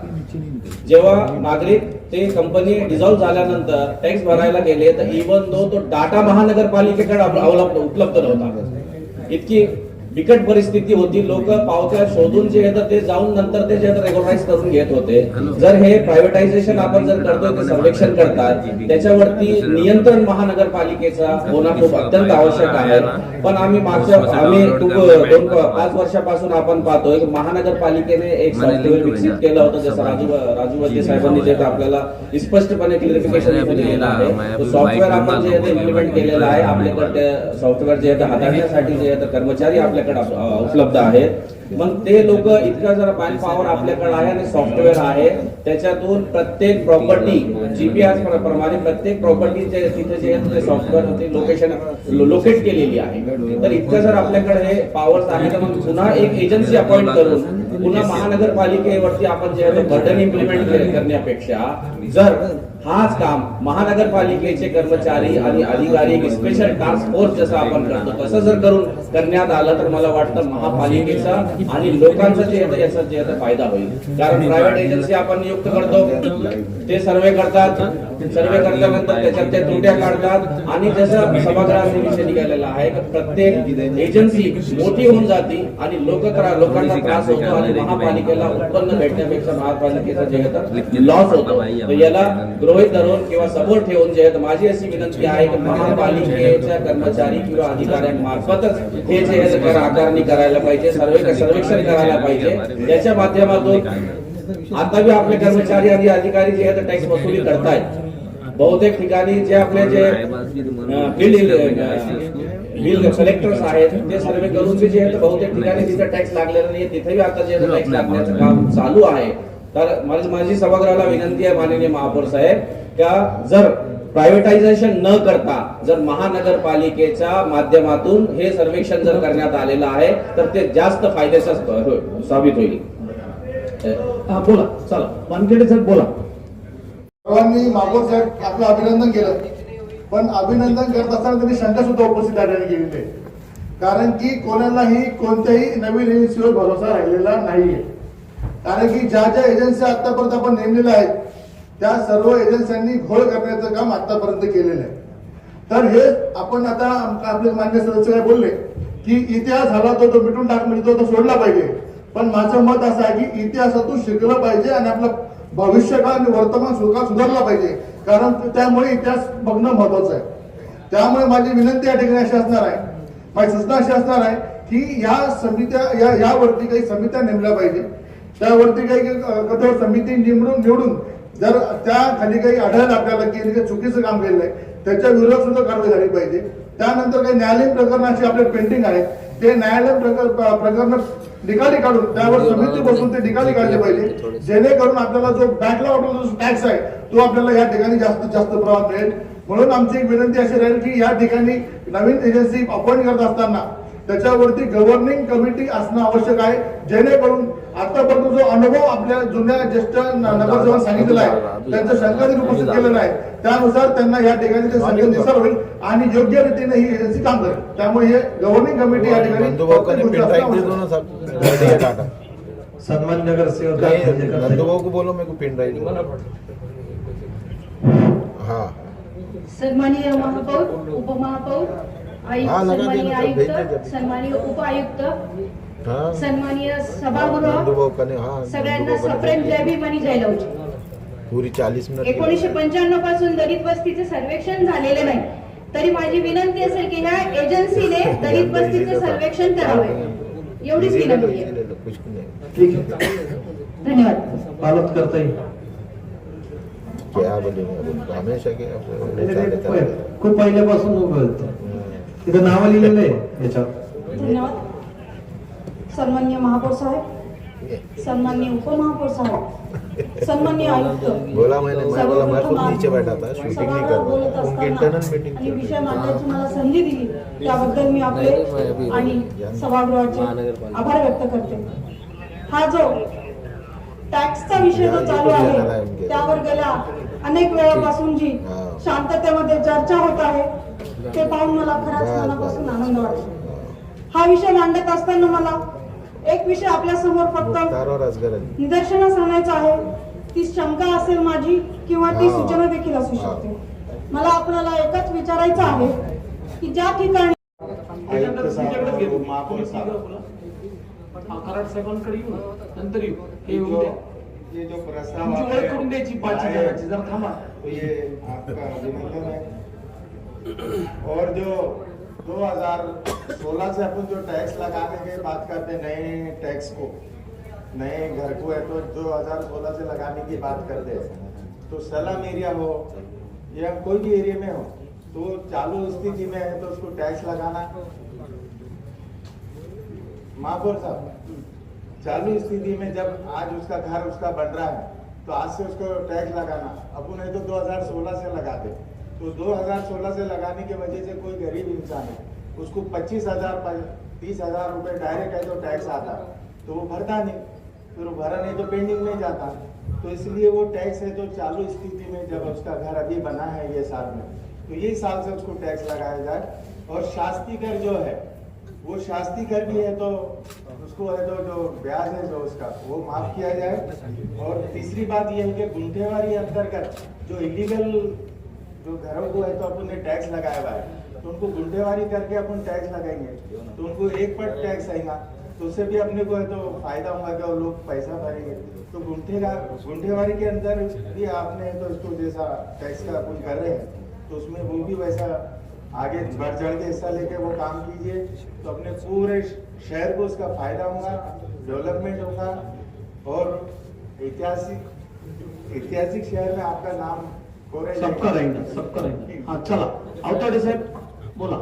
जेव्हा नागरिक ते कंपनी डिझॉल्व्ह झाल्यानंतर टॅक्स भरायला गेले तर इव्हन तो डाटा महानगरपालिकेकडे उपलब्ध नव्हता. इतकी बिकट परिस्थिती होती. लोक पावत्या शोधून जे येतं ते जाऊन नंतर ते जे रेकॉग्नाइज करून घेत होते. जर हे प्रायव्हेटायझेशन आपण जर करतोय ते सर्वेक्षण करतात त्याच्यावरती नियंत्रण महानगरपालिकेचा होणं खूप अत्यंत आवश्यक आहे. पण आम्ही 5 वर्षापासून आपण पाहतोय की महानगरपालिकेने एक सॉफ्टवेअर विकसित केलं होतं जसं राजू वैद्य साहेबांनी जे आपल्याला स्पष्टपणे क्लिअरिफिकेशन दिलेलं आहे. सॉफ्टवेअर आपण जे इम्प्लिमेंट केलेलं आहे आपल्याकडे सॉफ्टवेअर जे हाताळण्यासाठी जे कर्मचारी आपल्या उपलब्ध आहेत. मग ते लोक इतका जरा मॅन पॉवर आपल्याकडे आहे आणि सॉफ्टवेअर आहे त्याच्यातून प्रत्येक प्रॉपर्टी जीपीएस प्रमाणे प्रत्येक प्रॉपर्टी तिथे जे सॉफ्टवेअर लोकेशन लोकेट केलेली आहे. तर इतकं जर आपल्याकडे हे पॉवर्स आहे तर मग पुन्हा एक एजन्सी अपॉइंट करून पुन्हा महानगरपालिकेवरती आपण जे बर्डन इम्प्लिमेंट करण्यापेक्षा जर हाच काम महानगरपालिकेचे कर्मचारी आणि अधिकारी एक स्पेशल टास्क फोर्स जसं आपण करतो तसं जर करून करण्यात आलं तर मला वाटतं महापालिकेचा आणि लोकांचा जे याचा जे फायदा होईल. कारण प्रायव्हेट एजन्सी आपण नियुक्त करतो ते सर्वे करतात सर्वे करल्यानंतर त्याच्यात ते त्रुट्या काढतात आणि जसं सभागृहाचा विषय निघालेला आहे की प्रत्येक एजन्सी मोठी होऊन जाते आणि लोकांना त्रास होतो आणि महापालिकेला उत्पन्न भेटण्यापेक्षा महापालिकेचा जे लॉस होतो. याला गृहीत धरून किंवा समोर ठेवून जे माझी अशी विनंती आहे की महापालिकेच्या कर्मचारी किंवा अधिकाऱ्यांमार्फतच हे जे कर आकारणी करायला पाहिजे सर्वेक्षण करायला पाहिजे. याच्या माध्यमातून आता बी आपले कर्मचारी आणि अधिकारी जे आहेत टॅक्स वसुली करतायत. बहुतेक ठिकाणी जे आपले जे बिल कलेक्टर्स आहेत ते सर्वे करून जे आहेत बहुतेक ठिकाणी जिथे टॅक्स लागलेला नाही तिथेही आता जे टॅक्स लागण्याचं काम चालू आहे. तर माझी सभागृहाला विनंती आहे माननीय महापौर साहेब, का जर प्रायव्हेटायझेशन न करता जर महानगरपालिकेच्या माध्यमातून हे सर्वेक्षण जर करण्यात आलेलं आहे तर ते जास्त फायद्याचं साबित होईल. हा बोला, चला वानखेडे साहेब बोला. सर्वांनी महापौर साहेब आपलं अभिनंदन केलं, पण अभिनंदन करत असताना त्यांनी शंका सुद्धा उपस्थित आढळून गेलेली आहे. कारण की कोणालाही कोणत्याही नवीन एजन्सीवर भरोसा राहिलेला नाहीये. कारण की ज्या ज्या एजन्सी आतापर्यंत आपण नेमलेल्या आहेत त्या सर्व एजन्सींनी घोळ करण्याचं काम आतापर्यंत केलेलं आहे. तर हे आपण आता आपले मान्य सदस्य काय बोलले की इतिहास झाला तो मिटून टाक, म्हणजे तो सोडला पाहिजे. पण माझं मत असं आहे की इतिहासातून शिकलं पाहिजे आणि आपलं भविष्यकाळ आणि वर्तमान सुधारला पाहिजे. कारण त्यामुळे इतिहास बघणं महत्वाचं आहे. त्यामुळे माझी विनंती या ठिकाणी अशी असणार आहे, माझी सूचना अशी असणार आहे की या समित्या यावरती काही समित्या नेमल्या पाहिजे. त्यावरती काही कठोर समिती निवडून जर त्या खाली काही आढळलं आपल्याला की चुकीचं काम केलेलं आहे त्याच्या विरोधात सुद्धा कारवाई झाली पाहिजे. त्यानंतर काही न्यायालयीन प्रकरणाची आपले पेंडिंग आहे ते न्यायालयीन प्रकरण निकाली काढून त्यावर समिती बसून ते निकाली काढले पाहिजे, जेणेकरून आपल्याला जो बॅकलॉग टॅक्स आहे तो आपल्याला या ठिकाणी जास्तीत जास्त प्रमाणात मिळेल. म्हणून आमची एक विनंती अशी राहील की या ठिकाणी नवीन एजन्सी अपॉइंट करत असताना त्याच्यावरती गव्हर्निंग कमिटी असणं आवश्यक आहे, जेणेकरून आतापर्यंत जो अनुभव आपल्या जुन्या ज्येष्ठ नगरसेवकांनी सांगितलेला आहे त्यांचं शंकाधीन उपस्थित केलेलं आहे त्यानुसार त्यांना या ठिकाणी ते संकेत निसार होईल आणि योग्य रीतीने ही एजन्सी काम करेल. त्यामुळे हे गव्हर्निंग कमिटी या ठिकाणी सन्मान नगरसेवक नंदुभाऊ को बोलो मेरे को पिन ड्राइव. हाँ सन्माननीय महापौर, उपमहापौर, आयुक्त, सन्माननीय आयुक्त, सन्माननीय उपायुक्त, सन्माननीय सभागृह, सगळ्यांना सप्रेम जय भीम आणि जय लवजी. पूरी 40 मिनिट 1995 पासून दलित वस्तीचे सर्वेक्षण झालेले नाही, तरी माझी विनंती असेल की ह्या एजन्सीने दलित वस्तीचे सर्वेक्षण करावे, एवढीच विनंती आहे. ठीक आहे, धन्यवाद. पालक करता येईल. क्या बोलेंगे हमेशा के खूप पहिल्यापासून उभं होतं तिथं नाव लिहिलेलं आहे याच्यावर. धन्यवाद. सन्माननीय महापौर साहेब, सन्माननीय उपमहापौर साहेब, सन्माननीय आयुक्त, बोला मैं खुद नीचे बैठा था, शूटिंग नहीं कर रहा, उनकी इंटरनल मीटिंग आणि विषय मांडण्याची मला संधी दिली त्याबद्दल मी आपले आणि सभागृहाचे आभार व्यक्त करते. हा जो टॅक्सचा विषय जो चालू आहे त्यावर गेल्या अनेक वेळापासून जी शांततेमध्ये चर्चा होत आहे ते पाहून मला खरंच मनापासून आनंद वाटतो. हा विषय मांडत असताना मला एक विषय आपल्या समोर फक्त निदर्शनास आणायचा आहे. ती शंका असेल माझी किंवा ती सूचना देखील असू शकते. मला आपल्याला एकच विचारायचं आहे की ज्या ठिकाणी कराड साहेबांकडे येऊ नंतर येऊ हे येऊ द्या. ये जो प्रस्ताव तुमची ओळख करून द्यायची 5 जणांची, जरा थांबा. तो ये आपका अभिनंदन है. और जो 2016 से अपन जो टैक्स लगाने की बात करते हैं, नए टैक्स को, नए घर को है तो 2016 से लगाने की बात करते हैं. तो सलम एरिया हो या कोई भी एरिया में हो तो चालू स्थिति में है तो उसको टैक्स लगाना. महापौर साहब, चालू स्थिति में जब आज उसका घर उसका बन रहा है तो आज से उसको टैक्स लगाना. अपन है तो 2016 से लगाते, तो 2016 से लगाने की वजह से कोई गरीब इंसान है उसको 25,000 30,000 रुपए डायरेक्ट है तो टैक्स आता तो वो भरता नहीं, फिर वो भरा नहीं तो पेंडिंग में जाता. तो इसलिए वो टैक्स है तो चालू स्थिति में जब उसका घर अभी बना है ये साल में तो यही साल से उसको टैक्स लगाया जाए. और शास्ती कर जो है वो शास्ती कर भी है तो उसको है तो जो ब्याज है जो उसका वो माफ किया जाए. और तीसरी बात यह है कि गुंठेवारी अंतर्गत जो इलीगल जो घरों को है तो अपन ने टैक्स लगाया हुआ है तो उनको गुंठेवारी करके अपन टैक्स लगाएंगे तो उनको एक पर टैक्स आएगा तो उससे भी अपने को है तो फायदा होगा कि वो लोग पैसा भरेंगे. तो गुंठेवारी के अंदर भी आपने तो इसको जैसा टैक्स का अपन कर रहे हैं तो उसमें वो भी वैसा आगे बढ़ चढ़ के हिस्सा लेके वो काम कीजिए तो अपने पूरे शहर को उसका फायदा होगा, डेवलपमेंट होगा और ऐतिहासिक शहर में आपका नाम सबका रहेगा, सबका रहेगा. हाँ चला, अवताडे साहेब बोला.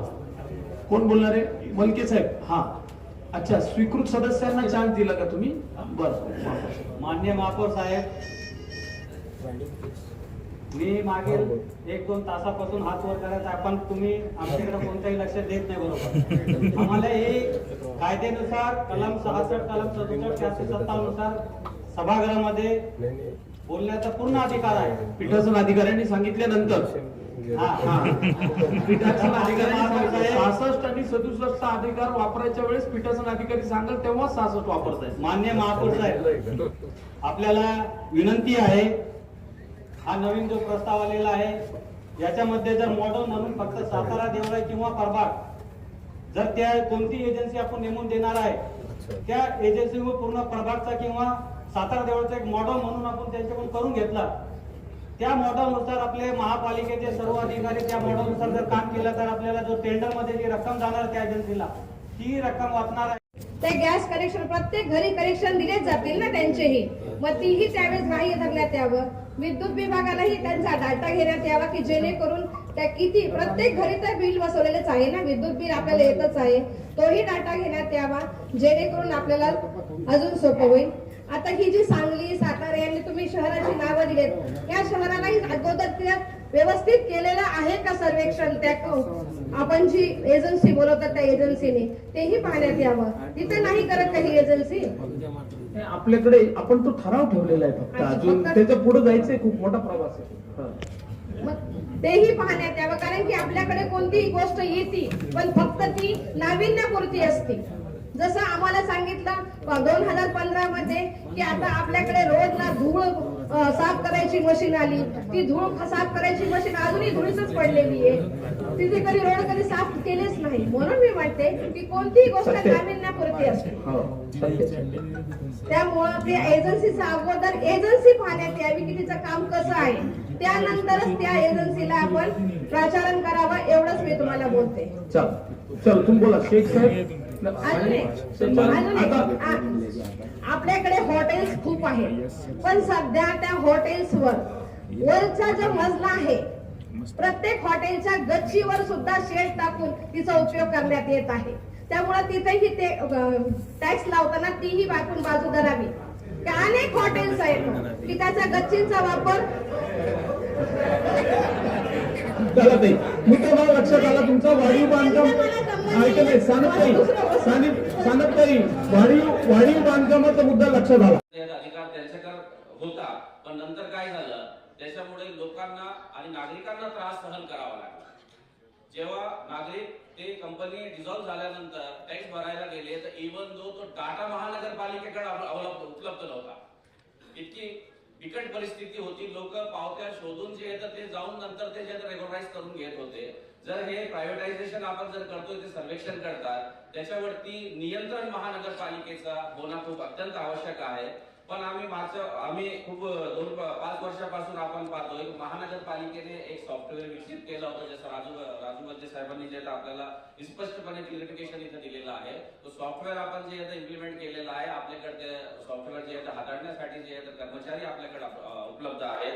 कोण बोलणार आहे? मलके साहेब. हाँ अच्छा, स्वीकृत सदस्यांना चान्स दिला का तुम्ही? बरं. माननीय महापौर साहेब, मी मागील 1-2 तासापासून हात वर करत आहे, पण तुम्ही आमच्याकडे कोणताही लक्ष देत नाही. बरोबर, आम्हाला हे कायद्यानुसार कलम 66, कलम 67, 86, नुसार सभागृहामध्ये बोलण्याचा पूर्ण अधिकार आहे. पीठासन अधिकाऱ्यांनी सांगितल्यानंतर पीठासन अधिकाऱ्यांनी 66 आणि 67 अधिकार वापरायच्या वेळेस पीठासन अधिकारी सांगेल तेव्हा 66 वापरतायत. मान्य महापौर साहेब, आपल्याला विनंती आहे, हा नवीन जो प्रस्ताव आलेला आहे याच्यामध्ये जर मॉडेल म्हणून फक्त सातारा, देवळाई किंवा प्रभाग जर त्या कोणती एजन्सी आपण नेमून देणार आहे त्या एजन्सीवर पूर्ण प्रभागचा किंवा सातारा देवळाचा एक मॉडेल म्हणून आपण त्यांच्याकडून करून घेतला, त्या मॉडेलनुसार आपले महापालिकेचे सर्व अधिकारी त्या मॉडेलनुसार जर काम केलं तर आपल्याला जो टेंडर मध्ये जी रक्कम जाणार त्या एजन्सीला ती रक्कम वाचणार आहे. ते गॅस कनेक्शन प्रत्येक घरी कनेक्शन दिलेच जातील ना त्यांचेही, मग तीही त्यावेळेस ग्राह्य धरण्यात यावं. विद्युत विभागालाही त्यांचा डाटा घेण्यात यावा की जेणेकरून त्या किती प्रत्येक घरी तर बिल बसवलेलेच आहे ना, विद्युत बिल आपल्याला येतच आहे, तोही डाटा घेण्यात यावा जेणेकरून आपल्याला अजून सोपं होईल. आता ही जी सांगली, सातारा यांनी तुम्ही शहराची नावं दिलेत, या शहरालाही अगोदर व्यवस्थित केलेलं आहे का सर्वेक्षण? त्या आपण जी एजन्सी बोलवतात त्या एजन्सीने तेही पाहण्यात यावं. तिथे नाही करत काही एजन्सी. आपल्याकडे आपण तो ठराव ठेवलेला आहे फक्त, अजून त्याच्या पुढे जायचंय, खूप मोठा प्रवास आहे. मग तेही पाहण्यात यावं, कारण की आपल्याकडे कोणतीही गोष्ट येते पण फक्त ती नाविन्यपूर्ती असते. जसं आम्हाला सांगितलं 2015 मध्ये की आता आपल्याकडे रोज ना धूळ साफ करायची मशीन आली, ती धूळ साफ करायची मशीन अजूनही धुळीतच पडलेली आहे, तिथे कधी रोड कधी साफ केलेच नाही. म्हणून मी म्हणते की कोणतीही गोष्ट नाविन्यपूर्ती असते. त्यामुळं त्या एजन्सीचा अगोदर एजन्सी पाहण्यात यावी की तिचं काम कसं आहे, त्यानंतरच त्या एजन्सीला आपण प्रचारण करावं, एवढंच मी तुम्हाला बोलते. चल तुम्ही बोला शेख साहेब. आपल्याकडे हॉटेल्स खूप आहेत, पण सध्या त्या हॉटेल्सवर वरचा जो मजला आहे प्रत्येक हॉटेलच्या गच्चीवर सुद्धा शेड टाकून तिचा उपयोग करण्यात येत आहे. त्यामुळे तिथेही ते टॅक्स लावताना तीही आपण बाजू धरावी. अनेक हॉटेल्स आहेत की त्याच्या गच्चींचा वापर मुद्दा मला लक्षात आला तुमचा. वाढीव बांधकाम सानपताई वाढीव बांधकामाचा मुद्दा लक्षात आला. अधिकार त्यांच्याकडे होता, पण नंतर काय झालं, त्याच्यामुळे लोकांना आणि नागरिकांना त्रास सहन करावा लागला. जेव्हा नागरिक ते कंपनी डिझॉल्व्ह झाल्यानंतर टॅक्स भरायला गेले तर इव्हन जो तो टाटा महानगरपालिकेकडे उपलब्ध नव्हता. इतकी बिकट परिस्थिती होती. लोक पावत्या शोधून जे येतं ते जाऊन नंतर ते जे रेग्युलराइज करून घेत होते. जर हे प्रायव्हेटायझेशन आपण जर करतोय ते सर्वेक्षण करतात त्याच्यावरती नियंत्रण महानगरपालिकेचा होणं खूप अत्यंत आवश्यक आहे. पण आम्ही खूप 5 वर्षापासून आपण पाहतोय महानगरपालिकेने एक सॉफ्टवेअर विकसित केलं होतं, जसं राजू वद्दे साहेबांनी जे आपल्याला स्पष्टपणे क्लिअरिफिकेशन इथं दिलेलं आहे. तो सॉफ्टवेअर आपण जे इम्प्लिमेंट केलेला आहे, आपल्याकडे सॉफ्टवेअर जे हाताळण्यासाठी जे कर्मचारी आपल्याकडे उपलब्ध आहेत.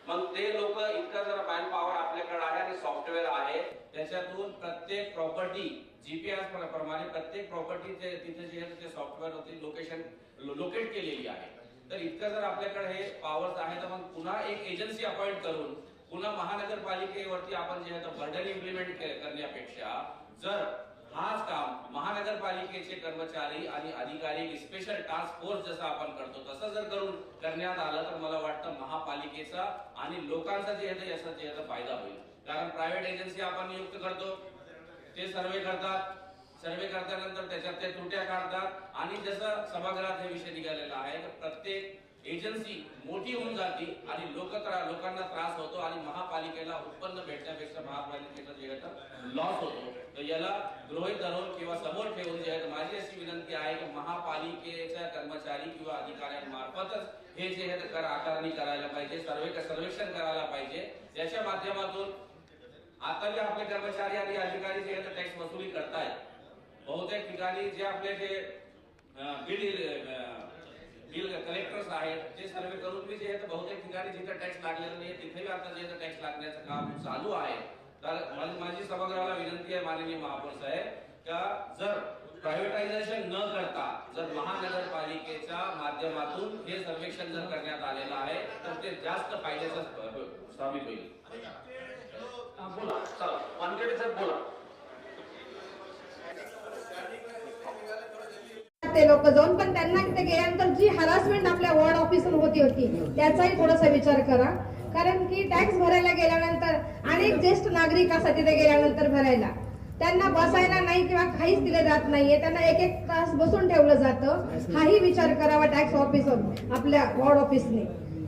मग ते लोक इतका जर मॅन पॉवर आपल्याकडे आहे आणि सॉफ्टवेअर आहे, त्याच्यातून प्रत्येक प्रॉपर्टी जीपीएस प्रमाणे प्रत्येक प्रॉपर्टी तिथे जे आहे ते सॉफ्टवेअर होती लोकेशन लोकेट केलेली आहे. तर इतकं जर आपल्याकडे हे पॉवर्स आहे तर मग पुन्हा एक एजन्सी अपॉइंट करून पुन्हा महानगरपालिकेवरती आपण जे आहे बर्डन इम्प्लिमेंट करण्यापेक्षा जर हाच काम महानगरपालिकेचे कर्मचारी आणि अधिकारी स्पेशल टास्क फोर्स जसं आपण करतो तसं जर करण्यात आलं तर मला वाटतं महापालिकेचा आणि लोकांचा जे आहे याचा जे आहे फायदा होईल. कारण प्रायव्हेट एजन्सी आपण नियुक्त करतो, ते सर्वे करतात, सर्वे करतानंतर त्याच्यात ते त्रुट्या काढतात आणि जसं सभागृहात हे विषय निघालेला आहे तर प्रत्येक एजन्सी मोठी होऊन जाते आणि लोकांना त्रास होतो आणि महापालिकेला उत्पन्न भेटण्यापेक्षा महापालिकेचा जे आहे लॉस होतो. तर याला गृहीत धरून किंवा समोर ठेवून जे आहे माझी अशी विनंती आहे की महापालिकेच्या कर्मचारी किंवा अधिकाऱ्यांमार्फतच हे जे आहे कर आकारणी करायला पाहिजे, सर्वेक्षण करायला पाहिजे. याच्या माध्यमातून आता जे आपले कर्मचारी आणि अधिकारी जे आहे टॅक्स वसुली करतायत, बहुतेक ठिकाणी जे आपले जे बिल कलेक्टर्स आहेत ते सर्वे करून मी जे आहे बहुतेक ठिकाणी जिथे टॅक्स लागलेला नाही तिथेही आता जे टॅक्स लागण्याचं काम चालू आहे. तर माझी सभागृहाला विनंती आहे माननीय महापौर साहेब का जर प्रायव्हेटायझेशन न करता जर महानगरपालिकेच्या माध्यमातून हे सर्वेक्षण जर करण्यात आलेलं आहे तर ते जास्त फायद्याचं साबित होईल. बोला चला वानखेडे साहेब बोला. ते लोक जाऊन पण त्यांना तिथे गेल्यानंतर जी हरासमेंट आपल्या वॉर्ड ऑफिसवर होती त्याचाही थोडासा विचार करा. कारण की टॅक्स भरायला गेल्यानंतर अनेक ज्येष्ठ नागरिक असतात तिथे गेल्यानंतर भरायला, त्यांना बसायला नाही किंवा काहीच दिले जात नाहीये, त्यांना एक एक तास बसून ठेवलं जातं. हाही विचार करावा टॅक्स ऑफिसर आपल्या वॉर्ड ऑफिसने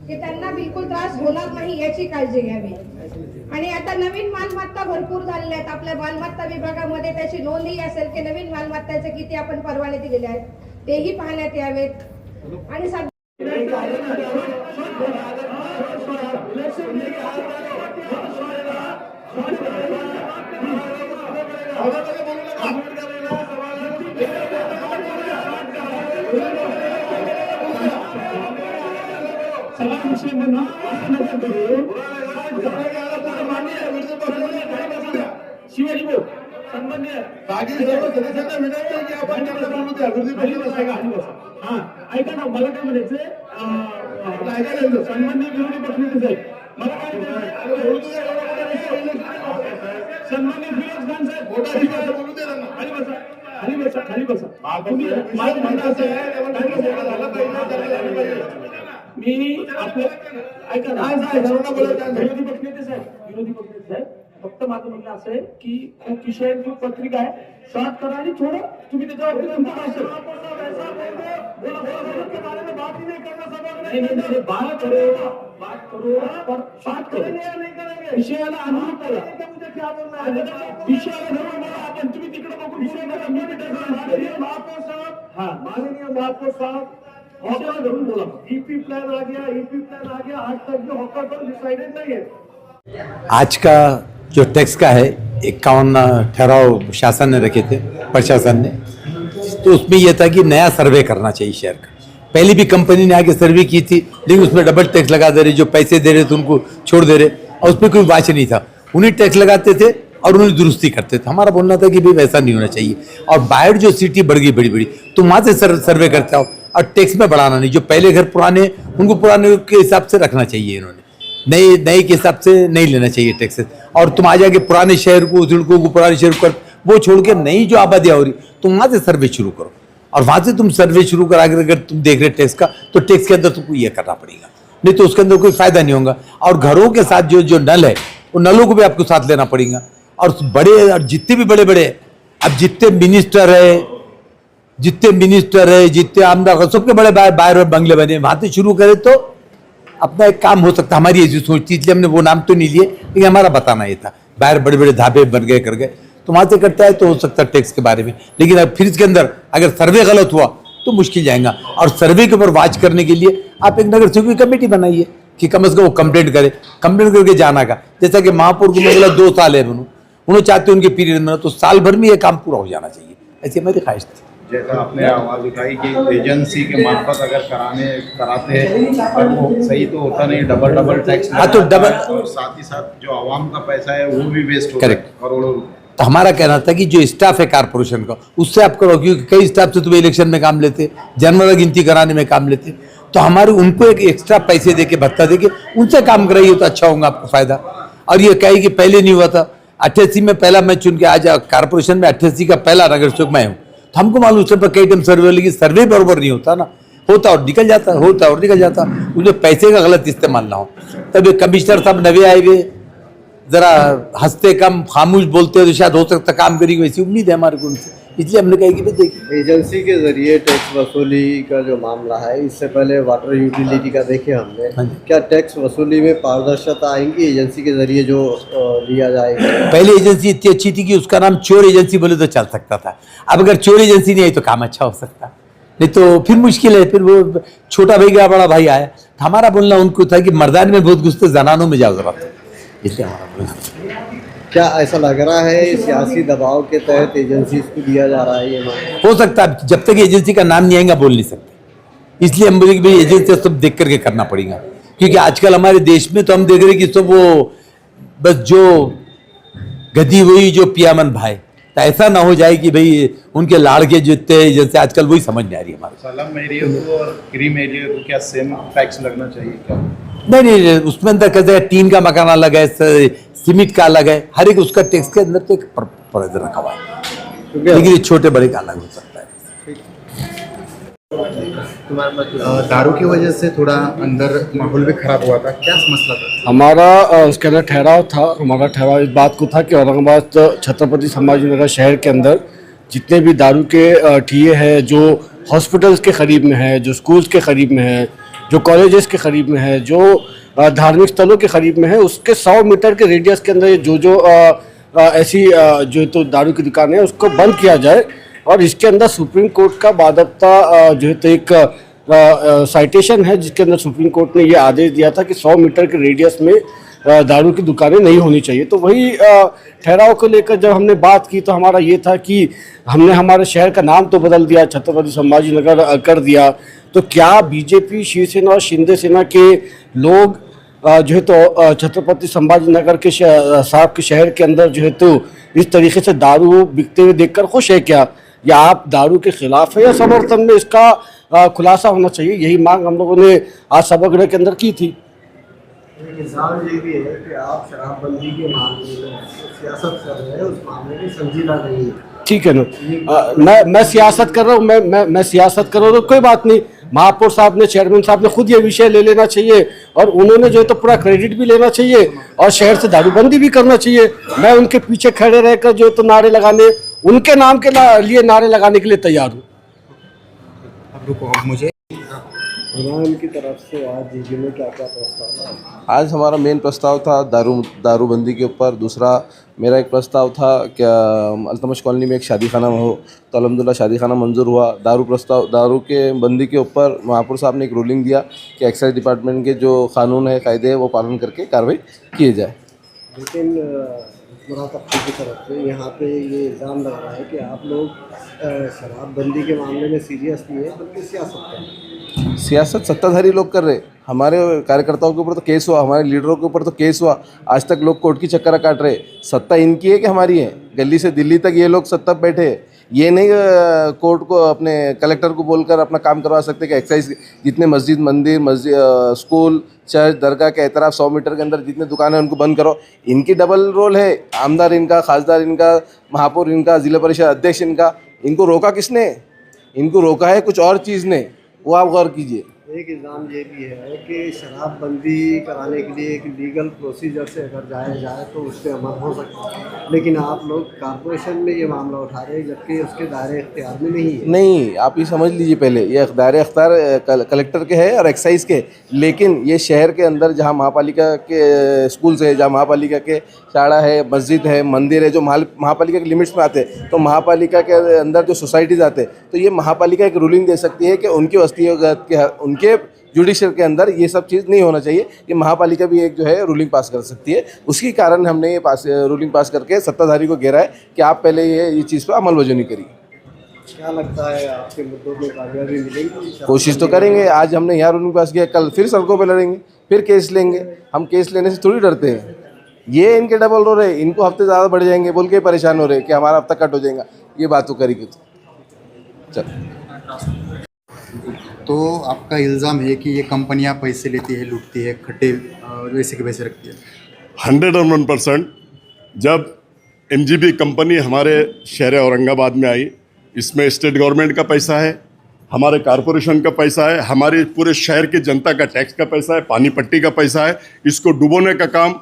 की त्यांना बिलकुल त्रास होणार नाही याची काळजी घ्यावी. आणि आता नवीन मालमत्ता भरपूर झालेल्या आहेत आपल्या मालमत्ता विभागामध्ये, त्याची नोंदही असेल की नवीन मालमत्ताचे किती आपण परवाने दिलेले आहेत तेही पाहण्यात यावेत. आणि शिवाजी भाऊ सन्मान्य बाकी सर्व सदस्यांना विनंती आहे की आपण त्यांना बोलू द्या. हा ऐका ना, मला काय म्हणायचंय ऐकायला सन्मान्य विरोधी पक्षनेते साहेब, मला काय बोलू द्या. सन्मान्य फिरोज खान साहेब बोलू दे त्यांना. खाली बसा खाली बसा खाली बसा. तुम्ही माझं म्हणणं असं आहे मी आपलं ऐका ना सर्वांना बोलत विरोधी पक्षनेते साहेब फक्त माझं म्हणणं असं आहे की विषय पत्रिका आहे शॉर्ट करा आणि थोडं तुम्ही त्याच्यावर बात करो शॉर्ट करो विषयाला अनुरूप करा. विषयाला धरून बोला आपण, तुम्ही तिकडे बघून माननीय महापौर साहब हॉकर धरून बोला. ईपी प्लान आ गया आज तक जो हॉकर पर डिसाइडेड नहीं है. आज का जो टैक्स का है 51 ठहराव शासन ने रखे थे, प्रशासन ने, तो उसमें यह था कि नया सर्वे करना चाहिए शहर का. पहले भी कंपनी ने आके सर्वे की थी लेकिन उसमें डबल टैक्स लगा दे रहे, जो पैसे दे रहे थे उनको छोड़ दे रहे और उसमें कोई वाच नहीं था. उन्हें टैक्स लगाते थे और उन्हें दुरुस्ती करते थे. हमारा बोलना था कि भाई वैसा नहीं होना चाहिए. और बाहर जो सिटी बढ़ गई बड़ी बड़ी, तो वहाँ से सर्वे करते आओ और टैक्स में बढ़ाना नहीं. जो पहले घर पुराने उनको पुराने के हिसाब से रखना चाहिए, इन्होंने नए के हिसाब से नहीं लेना चाहिए टैक्सेस. और तुम आ जाके पुराने शहर को झुड़को को पुराने शहर को वो छोड़ के नई जो आबादियाँ हो रही तुम वहाँ से सर्वे शुरू करो. और वहाँ से तुम सर्वे शुरू करा अगर तुम देख रहे टैक्स का, तो टैक्स के अंदर तुमको ये करना पड़ेगा, नहीं तो उसके अंदर कोई फायदा नहीं होगा. और घरों के साथ जो नल है वो नलों को भी आपको साथ लेना पड़ेगा. और बड़े और जितने भी बड़े बड़े अब जितने मिनिस्टर है जितने आमदार सबके बड़े बाहर बंगले बने, वहाँ से शुरू करें तो अपना एक काम हो सकता. हमारी ऐसी सोच थी इसलिए हमने वो नाम तो नहीं लिए, लेकिन हमारा बताना ये था. बाहर बड़े बड़े धाबे बन गए कर गए, तो वहाँ से करता है तो हो सकता है टैक्स के बारे में. लेकिन अब फिर इसके अंदर अगर सर्वे गलत हुआ तो मुश्किल जाएगा. और सर्वे के ऊपर वाच करने के लिए आप एक नगर सेवक की कमेटी बनाइए कि कम से कम वो कंप्लेंट करके जाना का. जैसा कि महापौर को बोला 2 साल है उन्होंने चाहते उनके पीरियड में, तो साल भर में ये काम पूरा हो जाना चाहिए, ऐसी हमारी ख्वाहिश थी. जैसा आपने आवाज उठाई कि एजेंसी के मार्फत अगर कराते हैं पर वो सही तो होता नहीं, डबल टैक्स. हाँ तो डबल, और साथ ही साथ जो आवाम का पैसा है वो भी वेस्ट होता है करोड़ों रुपए. तो हमारा कहना था कि जो स्टाफ है कारपोरेशन का उससे आप करो, क्योंकि कई स्टाफ से तुम्हें इलेक्शन में काम लेते, जनरल गिनती कराने में काम लेते, तो हमारे उनको एक एक्स्ट्रा पैसे देके भत्ता देके उनसे काम कराइए तो अच्छा होगा, आपको फायदा. और ये कहे कि पहले नहीं हुआ था, 88 में पहला मैं चुन के आज कारपोरेशन में 88 का पहला नगर सेवक मैं हूँ, तो हमको मालूम उस पर कई टाइम सर्वे, लेकिन सर्वे बराबर नहीं होता ना, होता और निकल जाता, होता और निकल जाता, उसमें पैसे का गलत इस्तेमाल ना हो. तब कमिश्नर साहब नवे आए हुए, जरा हंसते कम खामोश बोलते तो शायद हो सकता काम करेगी, वैसी उम्मीद है हमारे को उनसे. इसलिए हमने कहा कि देखिए एजेंसी के जरिए टैक्स वसूली का जो मामला है, इससे पहले वाटर यूटिलिटी का देखे हमने, क्या टैक्स वसूली में पारदर्शिता आएंगी एजेंसी के जरिए जो लिया जाएगा? पहले एजेंसी इतनी अच्छी थी कि उसका नाम चोर एजेंसी बोले तो चल सकता था. अब अगर चोर एजेंसी नहीं आई तो काम अच्छा हो सकता, नहीं तो फिर मुश्किल है. फिर वो छोटा भाई गया बड़ा भाई आया. हमारा बोलना उनको था कि मर्दान में बहुत घुसते जनानों में जाओ जरा, इसलिए हमारा बोलना. क्या ऐसा लग रहा है सियासी दबाव के तहत एजेंसी को दिया जा रहा है? ये हो सकता है, जब तक एजेंसी का नाम नहीं आएगा बोल नहीं सकते. इसलिए हम बोले कि भाई एजेंसी सब देख करके करना पड़ेगा, क्योंकि आजकल हमारे देश में तो हम देख रहे हैं कि सब वो बस जो गदी हुई जो पियामन भाई तो ऐसा ना हो जाए कि भाई उनके लाड़के जितने जैसे आजकल वही समझ में आ रही है हमारे। सलम एरिया को और क्रीम एरिया को क्या सेम टैक्स लगना चाहिए क्या? नहीं, उसमें अंदर कैसे है, टीन का मकान अलग है, सीमेंट का अलग है, हर एक उसका टैक्स के अंदर तो एक प्रावधान रखा हुआ है, लेकिन ये छोटे बड़े का अलग हो सकता है। दारू की वजह से थोड़ा अंदर माहौल भी खराब हुआ था, क्या मसला था? हमारा उसके अंदर ठहराव था। हमारा ठहराव इस बात को था कि औरंगाबाद छत्रपति संभाजी नगर शहर के अंदर जितने भी दारू के ठिए हैं जो हॉस्पिटल्स के करीब में है, जो स्कूल्स के करीब में है, जो कॉलेजेस के करीब में है, जो धार्मिक स्थलों के करीब में है, उसके 100 मीटर के रेडियस के अंदर जो ऐसी जो तो दारू की दुकान है उसको बंद किया जाए। और इसके अंदर सुप्रीम कोर्ट का बाकायदा जो है तो एक साइटेशन है जिसके अंदर सुप्रीम कोर्ट ने ये आदेश दिया था कि 100 मीटर के रेडियस में दारू की दुकानें नहीं होनी चाहिए। तो वही ठहराव को लेकर जब हमने बात की तो हमारा ये था कि हमने हमारे शहर का नाम तो बदल दिया, छत्रपति संभाजी नगर कर दिया, तो क्या बीजेपी, शिवसेना और शिंदे सेना के लोग जो है तो छत्रपति संभाजी नगर के साहब के शहर के अंदर जो है तो इस तरीके से दारू बिकते हुए देखकर खुश है क्या, या आप दारू के खिलाफ है या समर्थन में, इसका खुलासा होना चाहिए। यही मांग हम लोगों ने आज सभागृह के अंदर की थी। किसान ये भी है कि आप शराबबंदी के मामले में सियासत कर रहे हैं, उस मामले में संजीदा नहीं है। ठीक है ना, मैं सियासत कर रहा हूँ, मैं सियासत कर रहा हूँ तो कोई बात नहीं। महापौर साहब ने, चेयरमैन साहब ने खुद ये विषय ले लेना चाहिए और उन्होंने जो है तो पूरा क्रेडिट भी लेना चाहिए और शहर से दारूबंदी भी करना चाहिए। मैं उनके पीछे खड़े रहकर जो है तो नारे लगाने, उनके नाम के लिए नारे लगाने के लिए तैयार हूँ। मुझे की तरफ से आज जीजी में क्या क्या प्रस्ताव है? आज हमारा मेन प्रस्ताव था दारूबंदी के ऊपर। दूसरा मेरा एक प्रस्ताव था क्या अल्तमश कॉलोनी में एक शादी खाना हो, तो अल्हम्दुलिल्लाह शादी खाना मंजूर हुआ। दारू के बंदी के ऊपर महापौर साहब ने एक रूलिंग दिया कि एक्साइज डिपार्टमेंट के जो कानून है, कायदे हैं, वो पालन करके कार्रवाई किए जाए। लेकिन हुकूमत की तरफ से यहाँ पे ये इल्ज़ाम लग रहा है कि आप लोग शराबबंदी के मामले में सीरियस नहीं है बल्कि सियासत कर रहे हैं। सियासत सत्ताधारी लोग कर रहे, हमारे कार्यकर्ताओं के ऊपर तो केस हुआ, हमारे लीडरों के ऊपर तो केस हुआ, आज तक लोग कोर्ट की चक्कर काट रहे। सत्ता इनकी है कि हमारी है? दिल्ली से दिल्ली तक ये लोग सत्ता पे बैठे हैं। ये नहीं कोर्ट को, अपने कलेक्टर को बोलकर अपना काम करवा सकते कि एक्साइज जितने मस्जिद, मंदिर, स्कूल, चर्च, दरगाह के एतराफ़ 100 मीटर के अंदर जितने दुकानें हैं उनको बंद करो। इनकी डबल रोल है, आमदार इनका, खासदार इनका, महापौर इनका, जिला परिषद अध्यक्ष इनका। इनको रोका किसने? इनको रोका है कुछ और चीज़ ने, वो आप गौर कीजिए। एक इल्ज़ाम ये भी है कि शराबबंदी कराने के लिए एक लीगल प्रोसीजर से अगर जाया जाए तो उससे अमल हो सकता है, लेकिन आप लोग कॉर्पोरेशन में ये मामला उठा रहे हैं जबकि उसके दायरे इख्तियार में नहीं है। नहीं, आप ये समझ लीजिए पहले, ये दायरे इख्तियार कलेक्टर के है और एक्साइज के, लेकिन ये शहर के अंदर जहाँ महापालिका के स्कूल्स है, जहाँ महापालिका के शाला है, मस्जिद है, मंदिर है, जो महापालिका के लिमिट्स में आते हैं, तो महापालिका के अंदर जो सोसाइटीज़ आते हैं, तो ये महापालिका एक रूलिंग दे सकती है कि उनकी वस्तियों के उनके जुडिशल के अंदर ये सब चीज़ नहीं होना चाहिए। कि महापालिका भी एक जो है रूलिंग पास कर सकती है। उसी कारण हमने ये रूलिंग पास करके सत्ताधारी को घेरा है कि आप पहले ये चीज़ पर अमलबजानी करिए। क्या लगता है आपके मुद्दों में कामयाबी मिलेगी? कोशिश तो करेंगे। आज हमने यहाँ रूलिंग पास किया, कल फिर सड़कों पर लड़ेंगे, फिर केस लेंगे। हम केस लेने से थोड़ी डरते हैं। ये इनके डबल रोल है, इनको हफ्ते ज़्यादा बढ़ जाएंगे बोल के परेशान हो रहे कि हमारा हफ्ता कट हो जाएगा। ये बात तो करेगी तो चल। तो आपका इल्ज़ाम है कि ये कंपनियां पैसे लेती है, लूटती है, खट्टे वैसे के वैसे रखती है। 101% जब MGB कंपनी हमारे शहर औरंगाबाद में आई, इसमें स्टेट गवर्नमेंट का पैसा है, हमारे कॉरपोरेशन का पैसा है, हमारे पूरे शहर की जनता का टैक्स का पैसा है, पानी पट्टी का पैसा है। इसको डुबोने का काम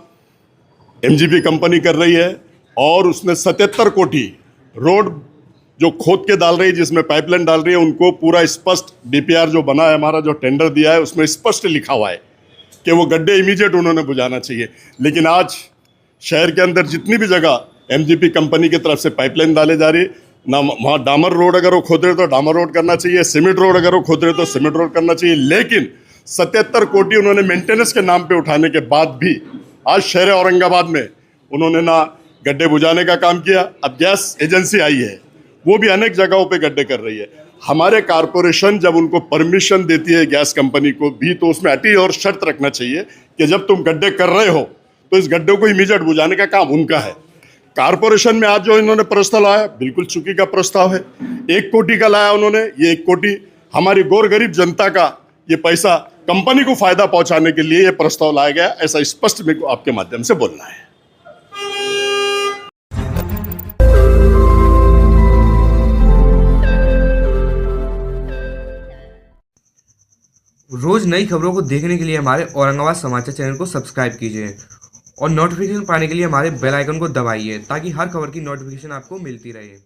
MGB कंपनी कर रही है और उसने 77 कोटी रोड जो खोद के डाल रही है, जिसमें पाइपलाइन डाल रही है, उनको पूरा स्पष्ट DPR जो बना है, हमारा जो टेंडर दिया है, उसमें स्पष्ट लिखा हुआ है कि वो गड्ढे इमीडिएट उन्होंने बुझाना चाहिए। लेकिन आज शहर के अंदर जितनी भी जगह MGP कंपनी की तरफ से पाइपलाइन डाले जा रही है ना, वहाँ डामर रोड अगर वो खोद रहे तो डामर रोड करना चाहिए, सीमेंट रोड अगर वो खोद रहे तो सीमेंट रोड करना चाहिए। लेकिन 77 कोटी उन्होंने मेंटेनेंस के नाम पे उठाने के बाद भी आज शहर औरंगाबाद में उन्होंने ना गड्ढे बुझाने का काम किया। अब गैस एजेंसी आई है, वो भी अनेक जगहों पे गड्ढे कर रही है। हमारे कॉरपोरेशन जब उनको परमिशन देती है गैस कंपनी को भी, तो उसमें अटी और शर्त रखना चाहिए कि जब तुम गड्ढे कर रहे हो तो इस गड्ढे को इमीडिएट बुझाने का काम उनका है। कारपोरेशन में आज जो इन्होंने प्रस्ताव लाया बिल्कुल चुकी का प्रस्ताव है। 1 कोटी का लाया उन्होंने, ये 1 कोटी हमारी गौर गरीब जनता का ये पैसा कंपनी को फायदा पहुंचाने के लिए ये प्रस्ताव लाया गया, ऐसा स्पष्ट मेरे को आपके माध्यम से बोलना है। रोज नई खबरों को देखने के लिए हमारे औरंगाबाद समाचार चैनल को सब्सक्राइब कीजिए और नोटिफिकेशन पाने के लिए हमारे बेल आइकन को दबाइए ताकि हर खबर की नोटिफिकेशन आपको मिलती रहे।